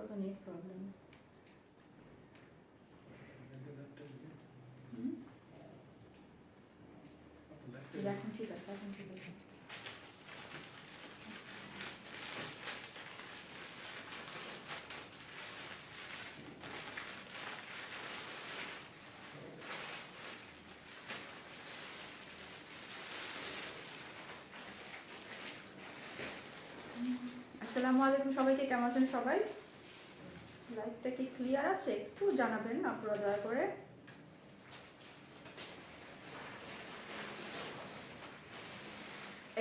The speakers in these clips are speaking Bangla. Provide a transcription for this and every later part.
তো নেট প্রবলেম। এখন ঠিক আছে, এখন ঠিক আছে। আসসালামু আলাইকুম সবাইকে, কেমন আছেন সবাই? লাইভটা কি ক্লিয়ার আছে? একটু জানাবেন আপনারা দয়া করে।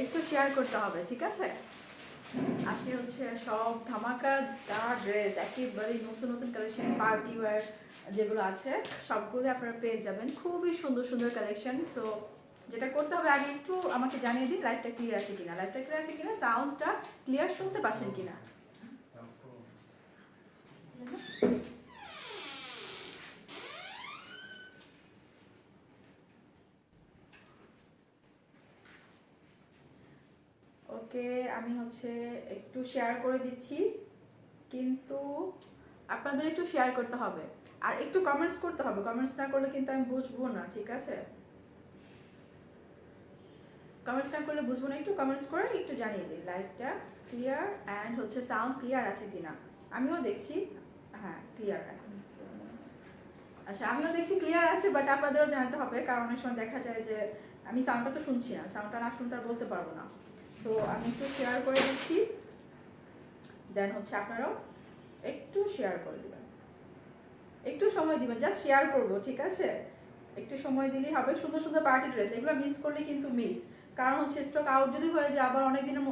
একটু শেয়ার করতে হবে, ঠিক আছে? আজকে হচ্ছে সব ধামাকাদার ড্রেস, একেবারে নতুন নতুন কালেকশন, পার্টি ওয়্যার যেগুলো আছে সবগুলো আপনারা পেয়ে যাবেন। খুবই সুন্দর সুন্দর কালেকশন। সো যেটা করতে হবে, আগে একটু আমাকে জানিয়ে দিন লাইভটা ক্লিয়ার আছে কিনা, লাইভটা ক্লিয়ার আছে কিনা, সাউন্ডটা ক্লিয়ার শুনতে পাচ্ছেন কিনা। ওকে, আমি হচ্ছে একটু শেয়ার করে দিচ্ছি, কিন্তু আপনাদের একটু শেয়ার করতে হবে আর একটু কমেন্টস করতে হবে। কমেন্টস না করলে কিন্তু আমি বুঝবো না, ঠিক আছে? কমেন্টস না করলে বুঝবো না, একটু কমেন্টস করে একটু জানিয়ে দিন লাইভটা ক্লিয়ার অ্যান্ড হচ্ছে সাউন্ড ক্লিয়ার আছে কিনা। আমিও দেখছি, হ্যাঁ ক্লিয়ার এখন। আচ্ছা, আমিও দেখছি ক্লিয়ার আছে, বাট আপনাদেরও জানাতে হবে, কারণ অনেক সময় দেখা যায় যে আমি সাউন্ডটা তো শুনছি না, সাউন্ডটা না শুনতে আর বলতে পারবো না। তো আমি একটু শেয়ার করে দিচ্ছি, দেন হচ্ছে আপনারাও একটু শেয়ার করে দেবেন, একটু সময় দিবেন, জাস্ট শেয়ার করবো, ঠিক আছে? একটু সময় দিলেই হবে। সুন্দর সুন্দর পার্টি ড্রেস, এগুলো মিস করলে কিন্তু মিস, কারণ হচ্ছে স্টক আউট যদি হয়ে যায় আবার অনেক দিনের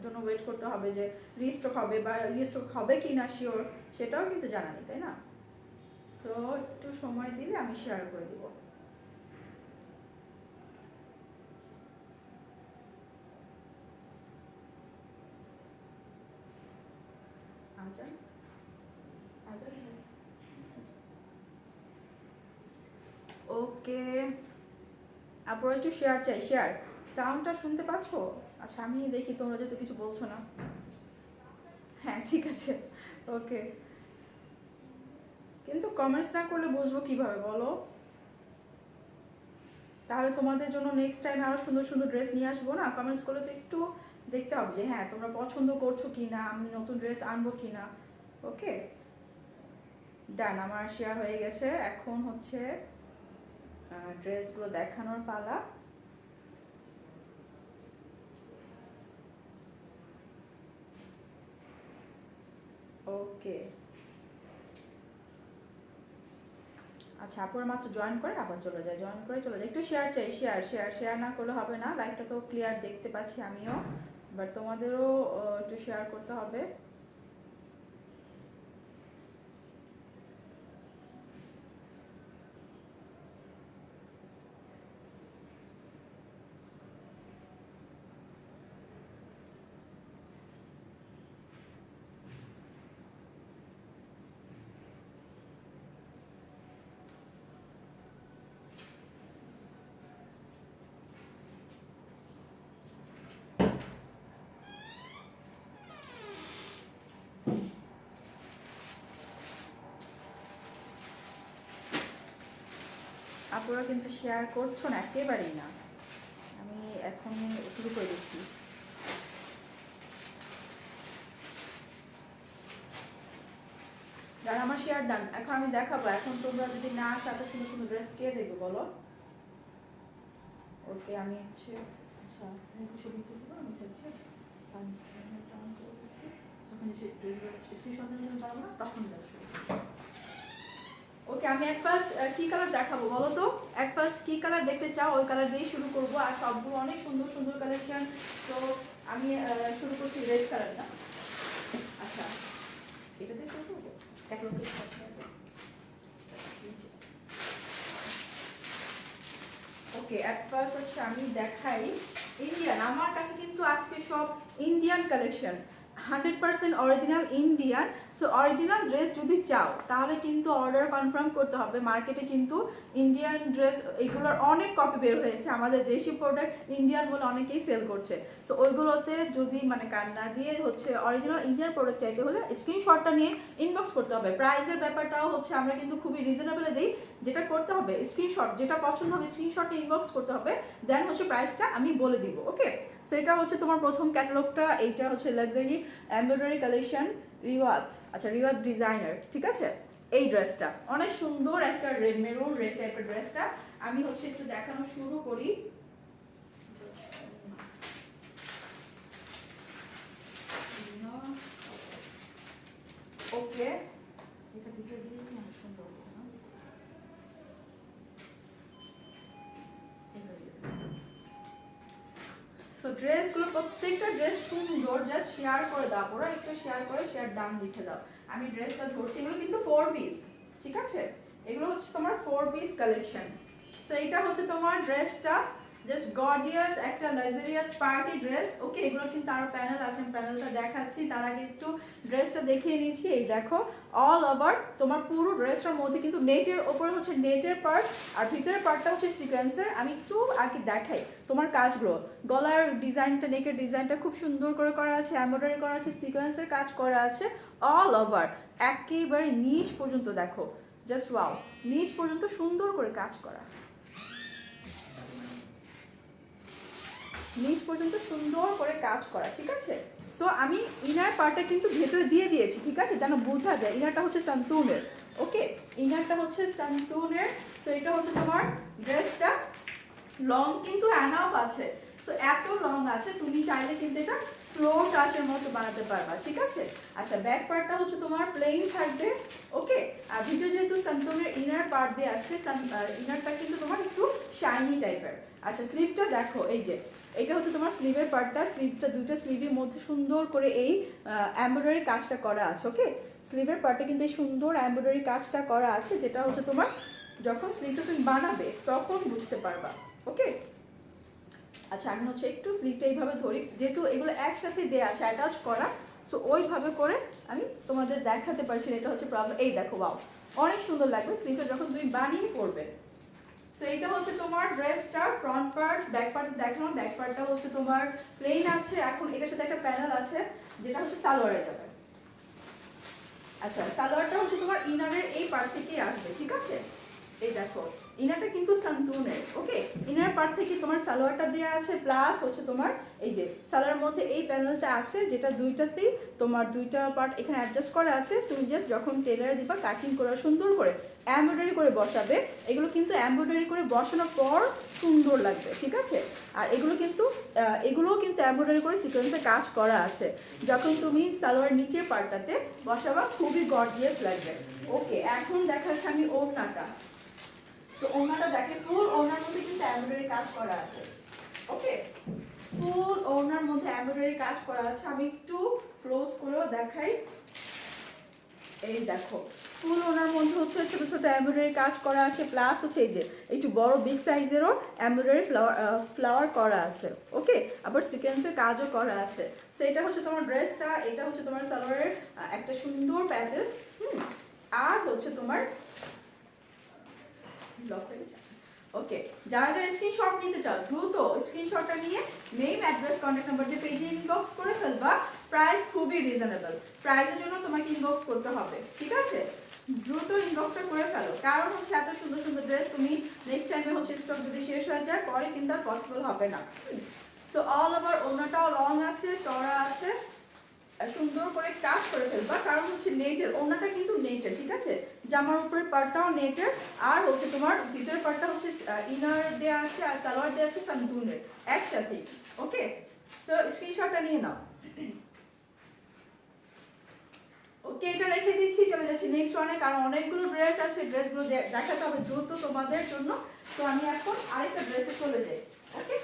জন্য ওয়েট করতে হবে যে রিস্টক হবে বা রিস্টক হবে কি না শিওর, সেটাও কিন্তু জানা নেই, তাই না? সো একটু সময় দিলে আমি শেয়ার করে দিব। আচ্ছা আচ্ছা, ওকে, আপনারা একটু শেয়ার চাই, শেয়ার। সাউন্ডটা শুনতে পাচ্ছ? আচ্ছা, আমি দেখি, তোমরা যেহেতু কিছু বলছো না। হ্যাঁ ঠিক আছে, ওকে। কিন্তু কমেন্টস না করলে বুঝবো কিভাবে বলো? তাহলে তোমাদের জন্য নেক্সট টাইম আরও সুন্দর সুন্দর ড্রেস নিয়ে আসবো না? কমেন্টস করলে তো একটু দেখতে হবে যে হ্যাঁ তোমরা পছন্দ করছো কি না, আমি নতুন ড্রেস আনবো কি না। ওকে, ডান, আমার শেয়ার হয়ে গেছে। এখন হচ্ছে ড্রেসগুলো দেখানোর পালা। ওকে, আচ্ছা, আপুরা মাত্র জয়েন করে আবার চলে যায়, জয়েন করে চলে যায়। একটু শেয়ার চাই, শেয়ার শেয়ার শেয়ার না করলে হবে না। লাইভটা তো ক্লিয়ার দেখতে পাচ্ছি আমিও, বাট তোমাদেরও একটু শেয়ার করতে হবে। আপনারা কিন্তু শেয়ার করছো না, একেবারেই না। আমি এখন শুরু করে দিচ্ছি। যারা আমার শেয়ার ডান, এখন আমি দেখাবো। এখন তোমরা যদি না আসো, এত সুন্দর সুন্দর ড্রেস কে দেখবে বলো? ওকে, আমি হচ্ছে, আচ্ছা একটু ছবি তুলবো আমি হচ্ছে যখন ড্রেস স্ক্রিনশট নিতে পারবো না তখন জাস্ট। ওকে, আমি এক ফার্স্ট কি কালার দেখাবো বলো তো? এক ফার্স্ট কি কালার দেখতে চাও ওই কালার দিয়েই শুরু করবো, আর সবগুলো অনেক সুন্দর সুন্দর কালেকশন। তো আমি শুরু করছি রেড কালারটা। আচ্ছা, এটা দিয়ে শুরু করবো। ওকে, অ্যাট ফার্স্ট হচ্ছে আমি দেখাই ইন্ডিয়ান। আমার কাছে কিন্তু আজকে সব Indian collection, 100% original Indian. So original dress যদি চাও তাহলে কিন্তু অর্ডার কনফার্ম করতে হবে। মার্কেটে কিন্তু ইন্ডিয়ান ড্রেস এগুলোর অনেক কপি বের হয়েছে, আমাদের দেশি প্রোডাক্ট ইন্ডিয়ান বলে অনেকেই সেল করছে। সো ওইগুলোতে যদি মানে কান্না দিয়ে হচ্ছে অরিজিনাল ইন্ডিয়ান প্রোডাক্ট চাইতে হলে স্ক্রিনশটটা নিয়ে ইনবক্স করতে হবে। প্রাইসের ব্যাপারটাও হচ্ছে আমরা কিন্তু খুবই রিজনেবলে দিই। যেটা করতে হবে স্ক্রিনশট, যেটা পছন্দ হবে স্ক্রিনশটে ইনবক্স করতে হবে, দেন হচ্ছে প্রাইসটা আমি বলে দিব। ওকে, সো এটা হচ্ছে তোমার প্রথম ক্যাটালগটা। এইটা হচ্ছে লাক্সারি এমব্রয়ডারি কালেকশন রিওয়াজ, আচ্ছা রিওয়াজ ডিজাইনার, ঠিক আছে। এই ড্রেসটা অনেক সুন্দর একটা রেড মেরুন রেড টাইপের ড্রেসটা আমি হচ্ছে একটু দেখানো শুরু করি। ওকে, এটা ভিতরে দিয়ে অনেক সুন্দর। সো ড্রেসগুলো প্রত্যেকটা ড্রেস সুন্দর, জাস্ট শেয়ার করে দাও, ওরা একটু শেয়ার করে শেয়ার ডান লিখে দাও। আমি ড্রেসটা ধরছি, এগুলো কিন্তু 4 পিস, ঠিক আছে। এগুলো হচ্ছে তোমার 4 পিস কালেকশন। সো এটা হচ্ছে তোমার ড্রেসটা, জাস্ট গর্জিয়াস একটা লাক্সারিয়াস পার্টি ড্রেস। ওকে, এগুলো কিন্তু আরো প্যানেল আছে, আমি প্যানেলটা দেখাচ্ছি, তার আগে একটু ড্রেসটা দেখিয়ে নিয়েছি। এই দেখো অল ওভার তোমার পুরো ড্রেসটার মধ্যে কিন্তু নেটের ওপরে হচ্ছে নেটের পার্ট, আর ভিতরের পার্টটা হচ্ছে সিকোয়েন্সের। আমি একটু আগে দেখাই তোমার কাজগুলো। গলার ডিজাইনটা, নেকের ডিজাইনটা খুব সুন্দর করে করা আছে, এমব্রয়ডারি করা আছে, সিকোয়েন্সের কাজ করা আছে অল ওভার, একেবারে নিচ পর্যন্ত। দেখো জাস্ট ওয়াও, নিচ পর্যন্ত সুন্দর করে কাজ করা, নিচ পর্যন্ত সুন্দর করে কাজ করা, ঠিক আছে। সো আমি ইনার পার্টটা কিন্তু ভেতরে দিয়ে দিয়েছি, ঠিক আছে, যেন বোঝা যায়। ইনারটা হচ্ছে সান্তুনের, ওকে, ইনারটা হচ্ছে সান্তুনের। সো এটা হচ্ছে তোমার ড্রেসটা লং কিন্তু অ্যানাফ আছে। সো এত লং আছে, তুমি চাইলে কিন্তু এটা ফ্লোর টাচের মতো বানাতে পারবা, ঠিক আছে। আচ্ছা, ব্যাক পার্টটা হচ্ছে তোমার প্লেন থাকবে, ওকে। আর ভিতরে যেহেতু সান্তুনের ইনার পার্ট দিয়ে আছে, ইনারটা কিন্তু তোমার একটু শাইনি টাইপের। আচ্ছা, স্লিভটা দেখো, এই যে এটা হচ্ছে তোমার স্লিভের পার্টটা। স্লিভটা দুইটা স্লিভের মধ্যে সুন্দর করে এই এমব্রয়ডারি কাজটা করা আছে, ওকে। স্লিভের পার্টে কিন্তু এই সুন্দর এমব্রয়ডারি কাজটা করা আছে, যেটা হচ্ছে তোমার যখন স্লিভটা তুমি বানাবে তখন বুঝতে পারবা, ওকে। আচ্ছা, আমি হচ্ছে একটু স্লিভটা এইভাবে ধরি, যেহেতু এগুলো একসাথে দেওয়া আছে অ্যাটাচ করা, সো ওইভাবে করে আমি তোমাদের দেখাতে পারছি না, এটা হচ্ছে প্রবলেম। এই দেখো, ওয়াও, অনেক সুন্দর লাগবে স্লিভটা যখন তুমি বানিয়ে পরবে। সো এইটা হচ্ছে তোমার ড্রেসটা ফ্রন্ট পার্ট। ব্যাক পার্ট দেখালাম, ব্যাক পার্টটা হচ্ছে তোমার প্লেন আছে। এখন এটার সাথে একটা প্যানেল আছে, যেটা হচ্ছে সালোয়ারে যাবে। আচ্ছা, সালোয়ারটা হচ্ছে তোমার ইনারের এই পার্ট থেকেই আসবে, ঠিক আছে। এই দেখো, ইনারটা কিন্তু সান্তুনের, ওকে। ইনার পার্ট থেকে তোমার সালোয়ারটা দেওয়া আছে, প্লাস হচ্ছে তোমার এই যে সালোয়ারের মধ্যে এই প্যানেলটা আছে, যেটা দুইটাতেই তোমার দুইটা পার্ট এখানে অ্যাডজাস্ট করা আছে। তুমি জাস্ট যখন টেলারে দিবা, কাটিং করে সুন্দর করে এমব্রয়ডারি করে বসাবে। এগুলো কিন্তু এমব্রয়ডারি করে বসানোর পর সুন্দর লাগবে, ঠিক আছে। আর এগুলোও কিন্তু এমব্রয়ডারি করে সিকোয়েন্সে কাজ করা আছে। যখন তুমি সালোয়ার নিচের পার্টটাতে বসাবা, খুবই গর্জিয়াস লাগবে। ওকে, এখন দেখাচ্ছি আমি ওড়নাটা। তো ওড়নাটা দেখে, ফুল ওড়নার মধ্যে কিন্তু এমব্রয়ডারি কাজ করা আছে, ওকে। ফুল ওড়নার মধ্যে এমব্রয়ডারি কাজ করা আছে। আমি একটু ক্লোজ করেও দেখাই। এই দেখো, ফুল ওড়নার মধ্যে হচ্ছে ছোট ছোট এমব্রয়ডারি কাজ করা আছে, প্লাস হচ্ছে এই যে একটু বড় বিগ সাইজেরও এমব্রয়ডারি ফ্লাওয়ার করা আছে, ওকে। আবার সিকোয়েন্সের কাজও করা আছে। সো এটা হচ্ছে তোমার ড্রেসটা, এটা হচ্ছে তোমার সালোয়ারের একটা সুন্দর প্যাচেস, আর হচ্ছে তোমার ওকে। যারা যারা স্ক্রিনশট নিতে চাও, দ্রুত স্ক্রিনশটটা নিয়ে নেম, অ্যাড্রেস, কন্ট্যাক্ট নাম্বার দিয়ে পেজে ইনবক্স করে ফেলবা। প্রাইস খুবই রিজনেবল, প্রাইসের জন্য তোমাকে ইনবক্স করতে হবে, ঠিক আছে। দ্রুত ইনবক্সটা করে ফেলো, কারণ হচ্ছে এত সুন্দর সুন্দর ড্রেস তুমি নেক্সট টাইমে হচ্ছে স্টক যদি শেষ হয়ে যায়, পরে কিন্তু আর পসিবল হবে না। সো অল ওভার ওড়নাটাও লং আছে, চড়া আছে, সুন্দর করে কাজ করে ফেলবা, কারণ হচ্ছে নেটের, ওড়নাটা কিন্তু নেটের, ঠিক আছে। জামার উপরের পার্টটাও নেটের, আর হচ্ছে তোমার ভিতরের পার্টটা হচ্ছে ইনার দেওয়া আছে, আর সালোয়ার দেওয়া আছে সান্তুনের একসাথে, ওকে। সো স্ক্রিনশটটা নিয়ে নাও। ওকে, এটা রেখে দিচ্ছি, চলে যাচ্ছি নেক্সট ওয়ানে, কারণ অনেকগুলো ড্রেস আছে, ড্রেসগুলো দেখাতে হবে দ্রুত তোমাদের জন্য। তো আমি এখন আরেকটা ড্রেসে চলে যাই, ওকে।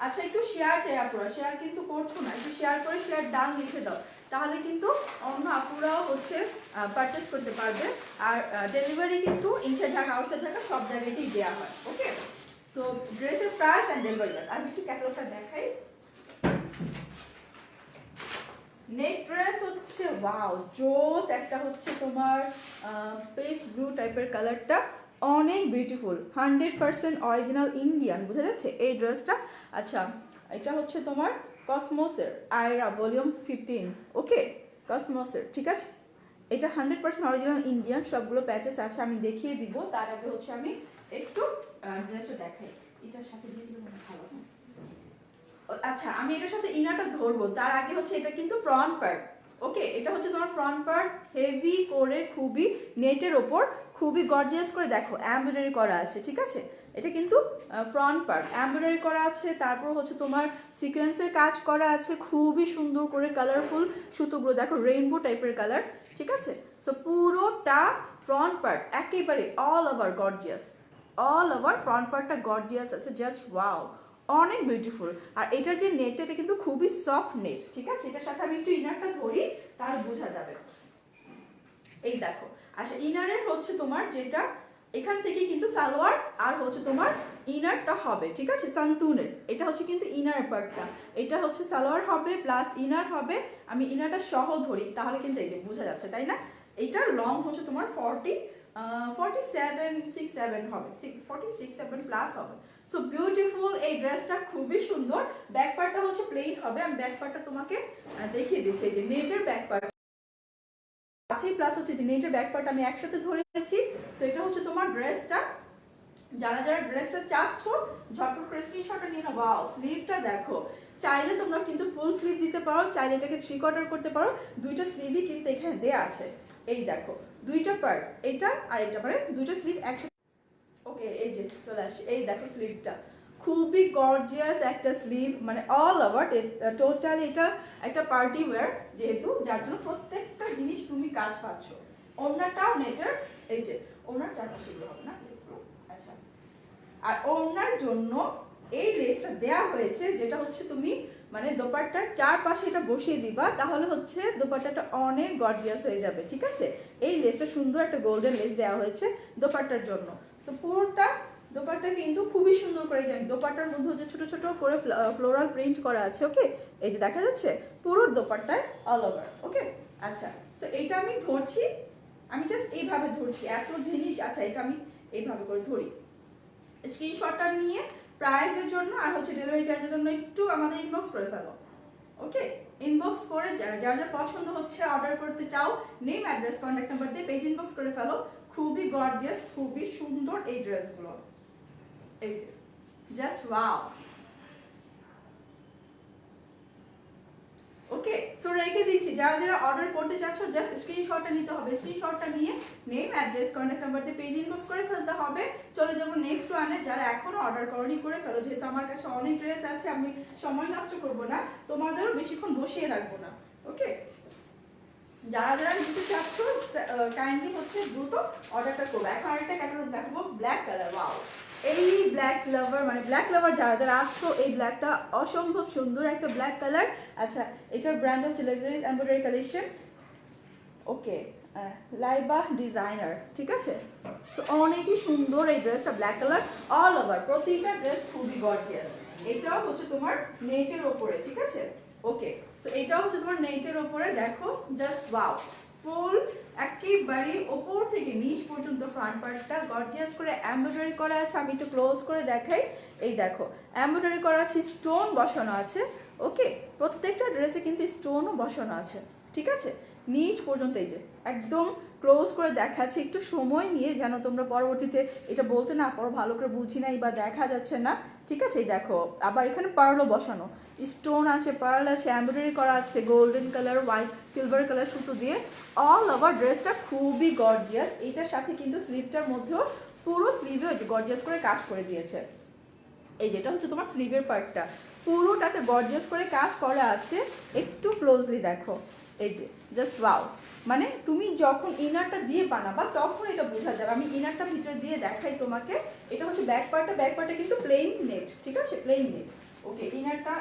আচ্ছা, একটু শেয়ার চাই আপুরা, শেয়ার কিন্তু করছো না, একটু শেয়ার করে শেয়ার ডান লিখে দাও, তাহলে কিন্তু অন্য আপুরাও হচ্ছে পারচেস করতে পারবে। আর ডেলিভারি কিন্তু ইনসাইড ঢাকা, আউটসাইড ঢাকা সব জায়গাতেই দেওয়া হয়, ওকে। সো ড্রেসের প্রাইস অ্যান্ড ডেলিভারি চার্জ আমি একটু ক্যাটালগটা দেখাই। নেক্সট ড্রেস হচ্ছে ওয়াও জোস, একটা হচ্ছে তোমার পেস্ট ব্লু টাইপের কালারটা, অনেক বিউটিফুল, 100% অরিজিনাল ইন্ডিয়ান, বোঝা যাচ্ছে এই ড্রেসটা। আচ্ছা এটা হচ্ছে তোমার কসমোসের আয়রা ভলিউম 15, ওকে কসমোসের, ঠিক আছে। এটা 100% অরিজিনাল ইন্ডিয়ান, সবগুলো প্যাচেস আছে, আমি দেখিয়ে দিব। তার আগে হচ্ছে আমি একটু ড্রেসটা দেখাই, এটার সাথে দিয়ে দিলে মনে ভালো হয়। আচ্ছা আমি এটার সাথে ইনারটা ধরবো, তার আগে হচ্ছে এটা কিন্তু ফ্রন্ট পার্ট, ওকে এটা হচ্ছে তোমার ফ্রন্ট পার্ট, হেভি করে খুবই নেটের ওপর খুবই গর্জিয়াস করে দেখো এমব্রয়ডারি করা আছে, ঠিক আছে। এটা কিন্তু ফ্রন্ট পার্ট এমব্রয়ডারি করা আছে, তারপর হচ্ছে তোমার সিকোয়েন্সের কাজ করা আছে, খুবই সুন্দর করে কালারফুল সুতোগুলো দেখো রেইনবো টাইপের কালার, ঠিক আছে। সো পুরোটা ফ্রন্ট পার্ট একেবারে all over gorgeous, all over front পার্টটা গর্জিয়াস আছে, জাস্ট ওয়াও, অনেক বিউটিফুল। আর এটার যে নেট এটা কিন্তু খুবই সফট নেট, ঠিক আছে। এটার সাথে আমি একটু ইনারটা ধরি তাহলে বোঝা যাবে, এই দেখো। আচ্ছা ইনারের হচ্ছে তোমার যেটা এখান থেকে কিন্তু সালোয়ার আর হচ্ছে তোমার ইনারটা হবে, ঠিক আছে, সান্তুনের, এটা হচ্ছে কিন্তু ইনার পার্টটা, এটা হচ্ছে সালোয়ার হবে প্লাস ইনার হবে। আমি ইনারটা সহ ধরি তাহলে কিন্তু এই যে বোঝা যাচ্ছে, তাই না। এইটার লং হচ্ছে তোমার 47 হবে, 46-7 প্লাস হবে। সো বিউটিফুল, এই ড্রেসটা খুবই সুন্দর। ব্যাক পার্টটা হচ্ছে প্লেন হবে, আমি ব্যাক পার্টটা তোমাকে দেখিয়ে দিচ্ছি, এই যে নেটের ব্যাক পার্ট আছে প্লাস হচ্ছে যে নেটের ব্যাক পার্ট আমি একসাথে ধরেছি। সো এটা হচ্ছে তোমার ড্রেসটা, যারা যারা ড্রেসটা চাচ্ছ ঝটপট করে স্ক্রিনশটটা নিয়ে নাও। ওয়াও স্লিভটা দেখো, চাইলে তোমরা কিন্তু ফুল স্লিভ দিতে পারো, চাইলে এটাকে 3/4 করতে পারো, দুইটা স্লিভই কিন্তু এখানে দেয়া আছে। এই দেখো দুইটা পার্ট, এটা আর এটা মানে দুইটা স্লিভ একসাথে, ওকে এই যে চলে আসে, এই দেখো স্লিভটা খুবই গর্জিয়াস একটা স্লিভ, মানে অল ওভার টোটাল এটা একটা পার্টি ওয়্যার যেহেতু, যার জন্য প্রত্যেকটা জিনিস তুমি কাজ পাচ্ছ। ওড়নাটাও নেটের, এই যে ওড়নার চারপাশে হবে না, আচ্ছা আর ওড়নার জন্য এই লেসটা দেয়া হয়েছে, যেটা হচ্ছে তুমি মানে দোপাট্টার চারপাশে এটা বসিয়ে দিবা, তাহলে হচ্ছে দোপাট্টাটা অনেক গর্জিয়াস হয়ে যাবে, ঠিক আছে। এই লেসটা সুন্দর একটা গোল্ডেন লেস দেওয়া হয়েছে দোপাট্টার জন্য। সো পুরোটা দোপাট্টা কিন্তু খুবই সুন্দর করে, জানি দোপাট্টার মধ্যে হচ্ছে ছোট ছোট করে ফ্লোরাল প্রিন্ট করা আছে, ওকে এই যে দেখা যাচ্ছে পুরো দোপাট্টায় অল ওভার, ওকে। আচ্ছা সো এইটা আমি ধরছি, আমি জাস্ট এইভাবে ধরছি, এত জিনিস, আচ্ছা এটা আমি এইভাবে করে ধরি। স্ক্রিনশটটা নিয়ে প্রাইসের জন্য আর হচ্ছে ডেলিভারি চার্জের জন্য একটু আমাদের ইনবক্স করে ফেলো, ওকে। ইনবক্স করে যার যার পছন্দ হচ্ছে অর্ডার করতে চাও, নেম অ্যাড্রেস কন্ট্যাক্ট নাম্বার দিয়ে পেজ ইনবক্স করে ফেলো। খুবই গর্জিয়াস, খুবই সুন্দর এই ড্রেসগুলো, এই যে জাস্ট ওয়াও, ওকে। সো রেখে দিচ্ছি, যারা যারা অর্ডার করতে চাচ্ছ জাস্ট স্ক্রিনশটটা নিতে হবে, স্ক্রিনশটটা নিয়ে নেম অ্যাড্রেস কন্ট্যাক্ট নাম্বার দিয়ে পেজ ইনবক্স করে ফেলতে হবে। চলে যাবো নেক্সট ওয়ানে, যারা এখনো অর্ডার করনি করে ফেলো, যেহেতু আমার কাছে অনেক ড্রেস আছে, আমি সময় নষ্ট করব না, তোমাদেরও বেশিক্ষণ বসিয়ে রাখবো না, ওকে। যারা যারা নিতে চাচ্ছ কাইন্ডলি হচ্ছে দ্রুত অর্ডারটা করবো। এখন আরেকটা ক্যাটালগ দেখাবো, ব্ল্যাক কালার, ওয়াও এই ব্ল্যাক লাভার, মানে ব্ল্যাক লাভার যারা যারা আসছো, এই ব্ল্যাকটা অসম্ভব সুন্দর একটা ব্ল্যাক কালার। আচ্ছা এটার ব্র্যান্ড হচ্ছে লাক্সারি এমব্রয়ডারি কালেকশন, ওকে লাইবা ডিজাইনার, ঠিক আছে। তো অনেকই সুন্দর এই ড্রেসটা, ব্ল্যাক কালার অল ওভার, প্রতিটা ড্রেস খুবই গর্জিয়াস। এটাও হচ্ছে তোমার নেটের ওপরে, ঠিক আছে, ওকে। সো এটাও হচ্ছে তোমার নেটের ওপরে, দেখো জাস্ট ওয়াও, ফুল একেবারে ওপর থেকে নিচ পর্যন্ত ফ্রন্ট পার্টটা গর্জিয়াস করে এমব্রয়ডারি করা আছে। আমি একটু ক্লোজ করে দেখাই, এই দেখো এমব্রয়ডারি করা আছে, স্টোন বসানো আছে, ওকে। প্রত্যেকটা ড্রেসে কিন্তু স্টোনও বসানো আছে, ঠিক আছে, নিচ পর্যন্ত। এই যে একদম ক্লোজ করে দেখাচ্ছে, একটু সময় নিয়ে যেন তোমরা পরবর্তীতে এটা বলতে না পারো ভালো করে বুঝি নাই বা দেখা যাচ্ছে না, ঠিক আছে। এই দেখো আবার এখানে পার্লও বসানো, স্টোন আছে, পার্ল আছে, এমব্রয়ডারি করা আছে, golden colour white silver colour সুতো দিয়ে অল ওভার ড্রেসটা খুবই গর্জিয়াস। এটার সাথে কিন্তু স্লিভটার মধ্যেও পুরো স্লিভে গর্জিয়াস করে কাজ করে দিয়েছে। এই যেটা হচ্ছে তোমার স্লিভের পার্টটা পুরোটাতে গর্জিয়াস করে কাজ করা আছে, একটু ক্লোজলি দেখো, এই যে জাস্ট ওয়াও। মানে তুমি যখন ইনারটা দিয়ে বানাবা তখন এটা বোঝা যাবে, আমি ইনারটা ভিতরে দিয়ে দেখাই তোমাকে। এটা হচ্ছে ব্যাক পার্টটা, ব্যাক পার্টটা কিন্তু প্লেন নেট, ঠিক আছে, প্লেন নেট, ওকে। ইনারটা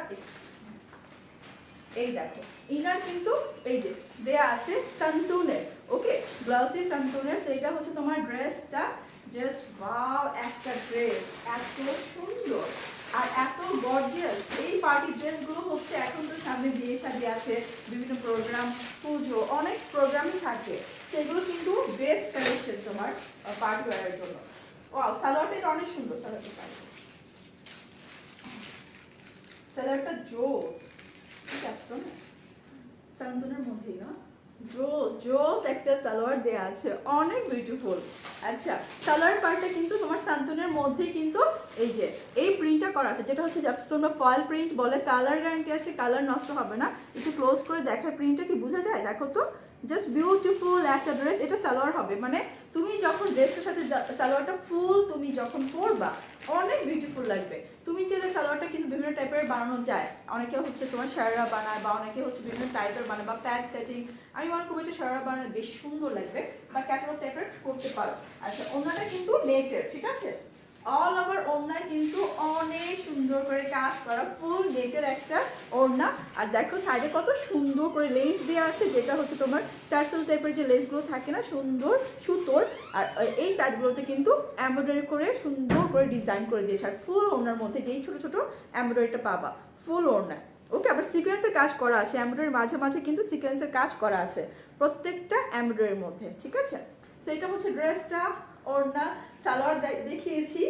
এই দেখো, ইনার কিন্তু এই যে দেয়া আছে সান্তুনের, ওকে ব্লাউজি সান্তুনের। সেটা হচ্ছে তোমার ড্রেসটা, জাস্ট ওয়াও একটা ড্রেস, এত সুন্দর, আর এত গর্জিয়াস এই পার্টি ড্রেসগুলো হচ্ছে, এখন তো সামনে বিয়ে শাদী আছে, বিভিন্ন প্রোগ্রাম, পুজো, অনেক প্রোগ্রামই থাকে, সেগুলো কিন্তু বেস্ট কালেকশন তোমার পার্টি ওয়্যারের জন্য। ওয়াও, সালোয়ারটা এটা অনেক সুন্দর, সালোয়ারটা জোস, ঠিক আছে সান্তনের মধ্যেই না, জোস একটা সালোয়ার দেয়া আছে, অনেক বিউটিফুল। আচ্ছা, সালোয়ার পার্টটা কিন্তু তোমার সান্তনের মধ্যেই কিন্তু এই যে এই প্রিন্টটা করা আছে, যেটা হচ্ছে তোমরা ফয়েল প্রিন্ট বলে, কালার গ্যারান্টি আছে, কালার নষ্ট হবে না। একটু ক্লোজ করে দেখায় প্রিন্টটা কি বোঝা যায়, দেখো তো, জাস্ট বিউটিফুল একটা ড্রেস। এটা সালোয়ার হবে, মানে তুমি যখন ড্রেসের সাথে সালোয়ারটা ফুল তুমি যখন পরবা অনেক বিউটিফুল লাগবে। তুমি চাইলে সালোয়ারটা কিন্তু বিভিন্ন টাইপের বানানো যায়, অনেকে হচ্ছে তোমার শারারা বানায়, বা অনেকে হচ্ছে বিভিন্ন টাইপের বানায়, বা প্যাড কাটিং। আমি মনে করবো এটা শারারা বানালে বেশি সুন্দর লাগবে, বা ক্যাটালগ টাইপের করতে পারো। আচ্ছা, ওনাটা কিন্তু নেটের, ঠিক আছে, অল ওভার ওড়না কিন্তু অনেক সুন্দর করে কাজ করা, ফুল নেটের একটা ওড়না। আর দেখো সাইডে কত সুন্দর করে লেস দেওয়া আছে, যেটা হচ্ছে তোমার টার্সেল টাইপের যে লেসগুলো থাকে না, সুন্দর সুতোর। আর এই সাইডগুলোতে কিন্তু এমব্রয়ডারি করে সুন্দর করে ডিজাইন করে দিয়েছে। আর ফুল ওড়নার মধ্যে যেই ছোট ছোট এমব্রয়ডারিটা পাবা ফুল ওড়না, ওকে। আবার সিকোয়েন্সের কাজ করা আছে, এমব্রয়ডারির মাঝে মাঝে কিন্তু সিকোয়েন্সের কাজ করা আছে প্রত্যেকটা এমব্রয়ডারির মধ্যে, ঠিক আছে। সেটা হচ্ছে ড্রেসটা, ওড়না, সালোয়ার দেখিয়েছি।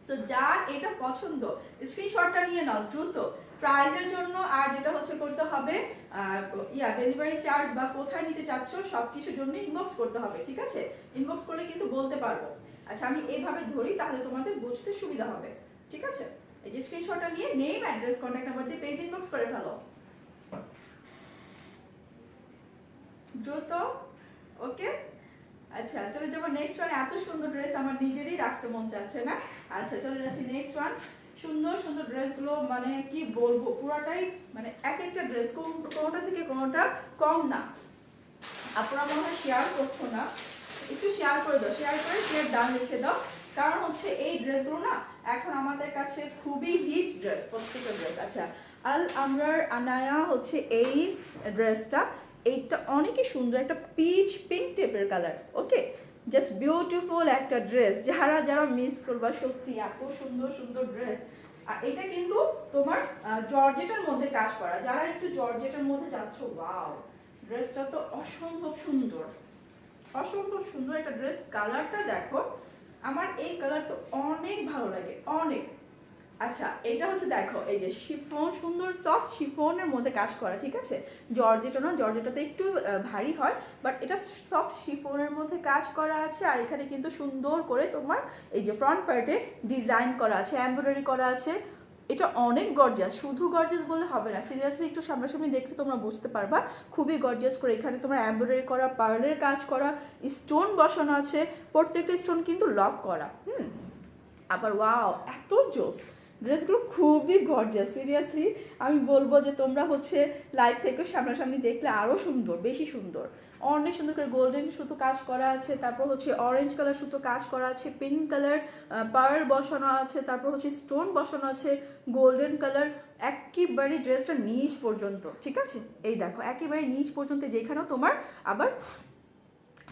সো যার এটা পছন্দ স্ক্রিনশটটা নিয়ে নাও দ্রুত, প্রাইজের জন্য। আর যেটা হচ্ছে করতে হবে ডেলিভারি চার্জ বা কোথায় নিতে চাচ্ছ সব কিছুর জন্য ইনবক্স করতে হবে, ঠিক আছে। ইনবক্স করলে কিন্তু বলতে পারবো। আচ্ছা, আমি এইভাবে ধরি তাহলে তোমাদের বুঝতে সুবিধা হবে, ঠিক আছে। এই যে স্ক্রিনশটটা নিয়ে নেম, অ্যাড্রেস, কন্ট্যাক্ট নাম্বার দিয়ে পেজ ইনবক্স করে ফেলো দ্রুত, ওকে। আচ্ছা, চলে যাবো নেক্সট ওয়ান। এত সুন্দর ড্রেস আমার নিজেরই রাখতে মন চাচ্ছে না। আচ্ছা, চলে যাচ্ছি নেক্সট ওয়ান। সুন্দর সুন্দর ড্রেসগুলো, মানে কি বলবো, পুরাটাই মানে এক একটা ড্রেস, কোনোটা থেকে কোনোটা কম না। আপনারা মনে হয় শেয়ার করছো না, একটু শেয়ার করে দাও, শেয়ার করে শেয়ার ডান লিখে দাও। কারণ হচ্ছে এই ড্রেসগুলো না এখন আমাদের কাছে খুবই হিট ড্রেস, প্রত্যেকটা ড্রেস। আচ্ছা, আল আমরার আনায়া হচ্ছে এই ড্রেসটা, এইটা অনেকই সুন্দর, একটা পিচ পিঙ্ক টাইপের কালার, ওকে। জাস্ট বিউটিফুল একটা ড্রেস, যারা যারা মিস করবা, সত্যি এত সুন্দর সুন্দর ড্রেস। আর এটা কিন্তু তোমার জর্জেটের মধ্যে কাজ করা, যারা একটু জর্জেটের মধ্যে যাচ্ছ, ওয়াও, ড্রেসটা তো অসম্ভব সুন্দর, অসম্ভব সুন্দর একটা ড্রেস। কালারটা দেখো, আমার এই কালার তো অনেক ভালো লাগে, অনেক। আচ্ছা, এটা হচ্ছে দেখো, এই যে শিফন, সুন্দর সফট শিফনের মধ্যে কাজ করা, ঠিক আছে। জর্জেটা না, জর্জেটাতে একটু ভারী হয়, বাট এটা সফট শিফনের মধ্যে কাজ করা আছে। আর এখানে কিন্তু সুন্দর করে তোমার এই যে ফ্রন্ট পার্টে ডিজাইন করা আছে, এমব্রয়ডারি করা আছে। এটা অনেক গর্জিয়াস, শুধু গর্জিয়াস বলে হবে না, সিরিয়াসলি একটু সামনাসামনি দেখলে তোমরা বুঝতে পারবা, খুবই গর্জিয়াস করে এখানে তোমার এমব্রয়ডারি করা, পার্লের কাজ করা, স্টোন বসানো আছে, প্রত্যেকটা স্টোন কিন্তু লক করা, আবার ওয়াও, এত জোস ড্রেসগুলো, খুবই গর্জিয়াস। সিরিয়াসলি আমি বলবো যে তোমরা হচ্ছে লাইভ থেকে সামনাসামনি দেখলে আরও সুন্দর, বেশি সুন্দর, অনেক সুন্দর করে গোল্ডেন সুতো কাজ করা আছে, তারপর হচ্ছে অরেঞ্জ কালার সুতো কাজ করা আছে, পিঙ্ক কালার পার্ল বসানো আছে, তারপর হচ্ছে স্টোন বসানো আছে, গোল্ডেন কালার, একেবারে ড্রেসটা নিচ পর্যন্ত, ঠিক আছে। এই দেখো একেবারে নিচ পর্যন্ত, যেখানেও তোমার আবার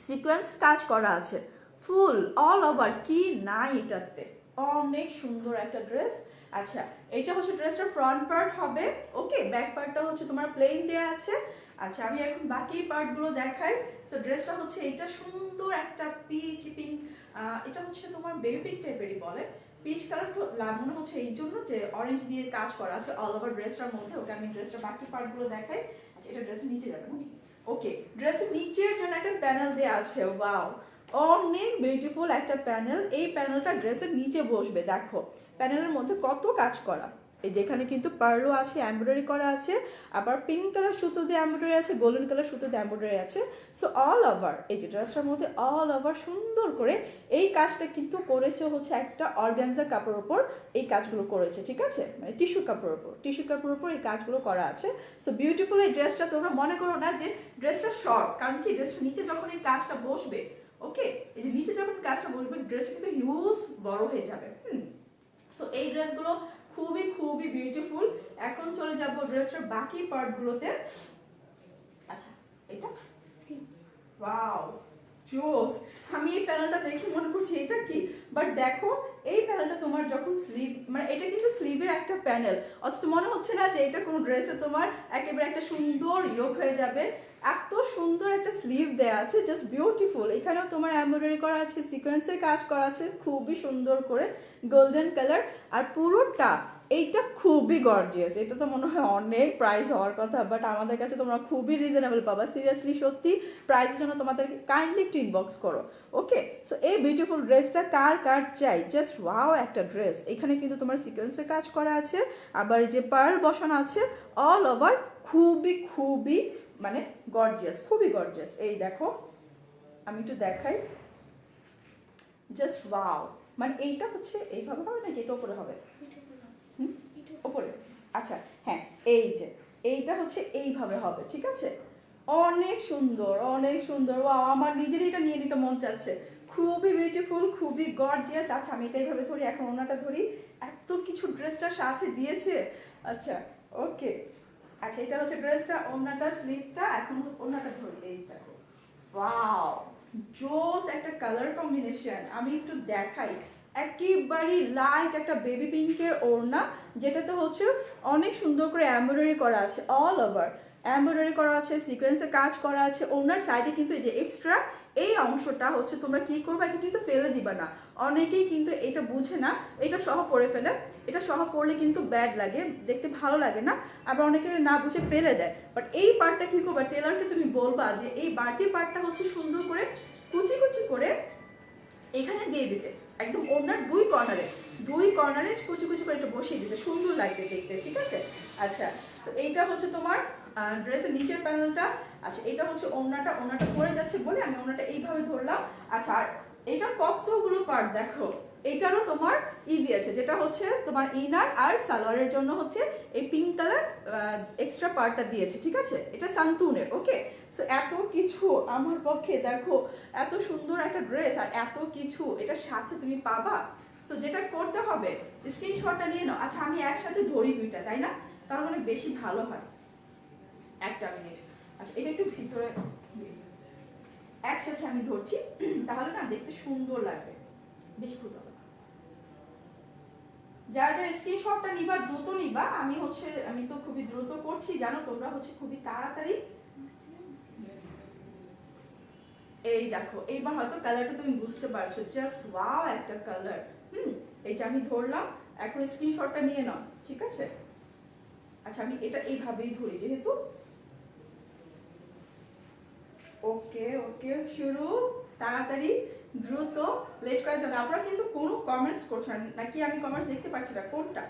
সিকোয়েন্স কাজ করা আছে, ফুল অল ওভার, কি নাই এটাতে, অনেক সুন্দর একটা ড্রেস। আচ্ছা, এটা হচ্ছে ড্রেসটার ফ্রন্ট পার্ট হবে, ওকে। ব্যাক পার্টটা হচ্ছে তোমার প্লেন দেয়া আছে। আচ্ছা, আমি এখন বাকি পার্টগুলো দেখাই। সো ড্রেসটা হচ্ছে এটা সুন্দর একটা পিচ পিঙ্ক, এটা হচ্ছে তোমার বেবি পিঙ্ক টাইপেরই বলে, পিচ কালার মনে হচ্ছে এই জন্য যে অরেঞ্জ দিয়ে কাজ করা আছে অল ওভার ড্রেসটার মধ্যে, ওকে। আমি ড্রেসটার বাকি পার্টগুলো দেখাই। আচ্ছা, এটা ড্রেসের নিচে যাবে না, ওকে। ড্রেসের নিচের জন্য একটা প্যানেল দেওয়া আছে, ওয়াও, অনেক বিউটিফুল একটা প্যানেল। এই প্যানেলটা ড্রেসের নিচে বসবে, দেখো প্যানেলের মধ্যে কত কাজ করা, এই যেখানে কিন্তু পার্লও আছে, এমব্রয়ডারি করা আছে, আবার পিঙ্ক কালার সুতো দিয়ে এমব্রয়ডারি আছে, গোল্ডেন কালার সুতো দিয়ে এমব্রয়ডারি আছে। সো অল ওভার এই যে ড্রেসটার মধ্যে অল ওভার সুন্দর করে এই কাজটা কিন্তু করেছে হচ্ছে একটা অর্গানজার কাপড়ের ওপর, এই কাজগুলো করেছে, ঠিক আছে, মানে টিস্যু কাপড়ের ওপর, টিস্যু কাপড়ের ওপর এই কাজগুলো করা আছে। সো বিউটিফুল এই ড্রেসটা। তোমরা মনে করো না যে ড্রেসটা শর্ট, কারণ কি ড্রেসটা নিচে যখন এই কাজটা বসবে, ওকে, এই যে নিচে যখন কাজটা বসবে ড্রেসটা কিন্তু হিউজ বড় হয়ে যাবে, সো এই ড্রেসগুলো খুবই খুবই বিউটিফুল। এখন চলে যাব ড্রেসটার বাকি পার্টগুলোতে। আচ্ছা, এটা ওয়াও, জোস। আমি এই প্যানেলটা দেখে মনে করছি এটা কি, বাট দেখো এই প্যানেলটা তোমার যখন স্লিভ, মানে এটা কিন্তু স্লিভের একটা প্যানেল, অথচ মনে হচ্ছে না যে এটা কোনো ড্রেসে তোমার একেবারে একটা সুন্দর ইয়োগ হয়ে যাবে। এত সুন্দর একটা স্লিভ দেওয়া আছে, জাস্ট বিউটিফুল। এখানেও তোমার এমব্রয়ডারি করা আছে, সিকোয়েন্সের কাজ করা আছে খুবই সুন্দর করে, গোল্ডেন কালার। আর পুরোটা এইটা খুবই গর্জিয়াস। এটা তো মনে হয় অনেক প্রাইস হওয়ার কথা, বাট আমাদের কাছে তোমরা খুবই রিজনেবল পাবা। সিরিয়াসলি সত্যি প্রাইসের জন্য তোমাদেরকে কাইন্ডলি একটু ইনবক্স করো। ওকে, সো এই বিউটিফুল ড্রেসটা কার কার চাই, জাস্ট ওয়াও একটা ড্রেস। এখানে কিন্তু তোমার সিকোয়েন্সের কাজ করা আছে, আবার যে পার্ল বসানো আছে অল ওভার, খুবই খুবই মানে গর্জিয়াস, খুবই গর্জিয়াস। এই দেখো আমি একটু দেখাই, জাস্ট ওয়াও। মানে এইটা হচ্ছে এইভাবে হবে নাকি এটা ওপরে হবে? ওপরে, আচ্ছা হ্যাঁ, এই যে এইটা হচ্ছে এইভাবে হবে, ঠিক আছে? অনেক সুন্দর, অনেক সুন্দর। ওয়াও, আমার নিজেরই এটা নিয়ে নিতে মন চাচ্ছে। খুবই বিউটিফুল, খুবই গর্জিয়াস। আচ্ছা আমি এটা এইভাবে ধরি, এখন ওনাটা ধরি, এত কিছু ড্রেসটার সাথে দিয়েছে। আচ্ছা ওকে, আচ্ছা এটা হচ্ছে ড্রেসটা, ওনাটা স্লিভটা, এখন ওনাটা ধরি। এই দেখো ওয়াও, জোস একটা কালার কম্বিনেশন। আমি একটু দেখাই, একেবারে লাইট একটা বেবি পিঙ্কের ওড়না, যেটাতে হচ্ছে অনেক সুন্দর করে এমব্রয়ডারি করা আছে, অল ওভার এমব্রয়ডারি করা আছে, সিকোয়েন্সের কাজ করা আছে। ওনার সাইডে কিন্তু এই যে এক্সট্রা এই অংশটা হচ্ছে তোমরা কি করবে, এটা কিন্তু ফেলে দিবা না। অনেকেই কিন্তু এটা বুঝে না, এটা সহ পরে ফেলে। এটা সহ পরলে কিন্তু ব্যাড লাগে, দেখতে ভালো লাগে না, আবার অনেকে না বুঝে ফেলে দেয়। বাট এই পার্টটা কি করবা, টেলারকে তুমি বলবা যে এই বাড়তি পার্টটা হচ্ছে সুন্দর করে কুচি কুচি করে এখানে দিয়ে দিতে, একদম ওনার দুই কর্নারে কুচি কুচি করে এটা বসিয়ে দিতে, সুন্দর লাগবে দেখতে, ঠিক আছে? আচ্ছা, তো এইটা হচ্ছে তোমার ড্রেসের নিচের প্যানেলটা। আচ্ছা এটা হচ্ছে ওড়নাটা পরে যাচ্ছে বলে আমি ওড়নাটা এইভাবে ধরলাম। আচ্ছা, আর এটা কতগুলো পার্ট দেখো, এইটারও তোমার দিয়েছে, যেটা হচ্ছে তোমার ইনার আর সালোয়ারের জন্য হচ্ছে এই পিঙ্ক কালার এক্সট্রা পার্টটা দিয়েছে, ঠিক আছে? এটা সান্তুনের। ওকে, সো এত কিছু আমার পক্ষে, দেখো এত সুন্দর একটা ড্রেস আর এত কিছু এটার সাথে তুমি পাবা। সো যেটা করতে হবে, স্ক্রিনশটটা নিয়ে নাও। আচ্ছা আমি একসাথে ধরি দুইটা, তাই না? তার মানে বেশি ভালো হয়। একটা মিনিট, আচ্ছা এটা একটু ভিতরে একসাথে আমি ধরছি, তাহলে না দেখতে সুন্দর লাগবে। বেশি খুঁজতে হবে না। যারা যারা স্ক্রিনশটটা নিবা দ্রুত নিবা, আমি তো খুবই দ্রুত করছি জানো, তোমরা হচ্ছে খুবই তাড়াতাড়ি। এই দেখো এইবার হয়তো কালারটা তুমি বুঝতে পারছো, জাস্ট ওয়াও একটা কালার। এই যে আমি ধরলাম, এখন স্ক্রিনশটটা নিয়ে নাও, ঠিক আছে? আচ্ছা আমি এটা এইভাবেই ধরি যেহেতু। ওকে ওকে, শুরু, তাড়াতাড়ি, দ্রুত, লেট করার জন্য। আপনারা কিন্তু কোনো কমেন্টস করছেন নাকি, আমি কমেন্টস দেখতে পাচ্ছি না কোনটা।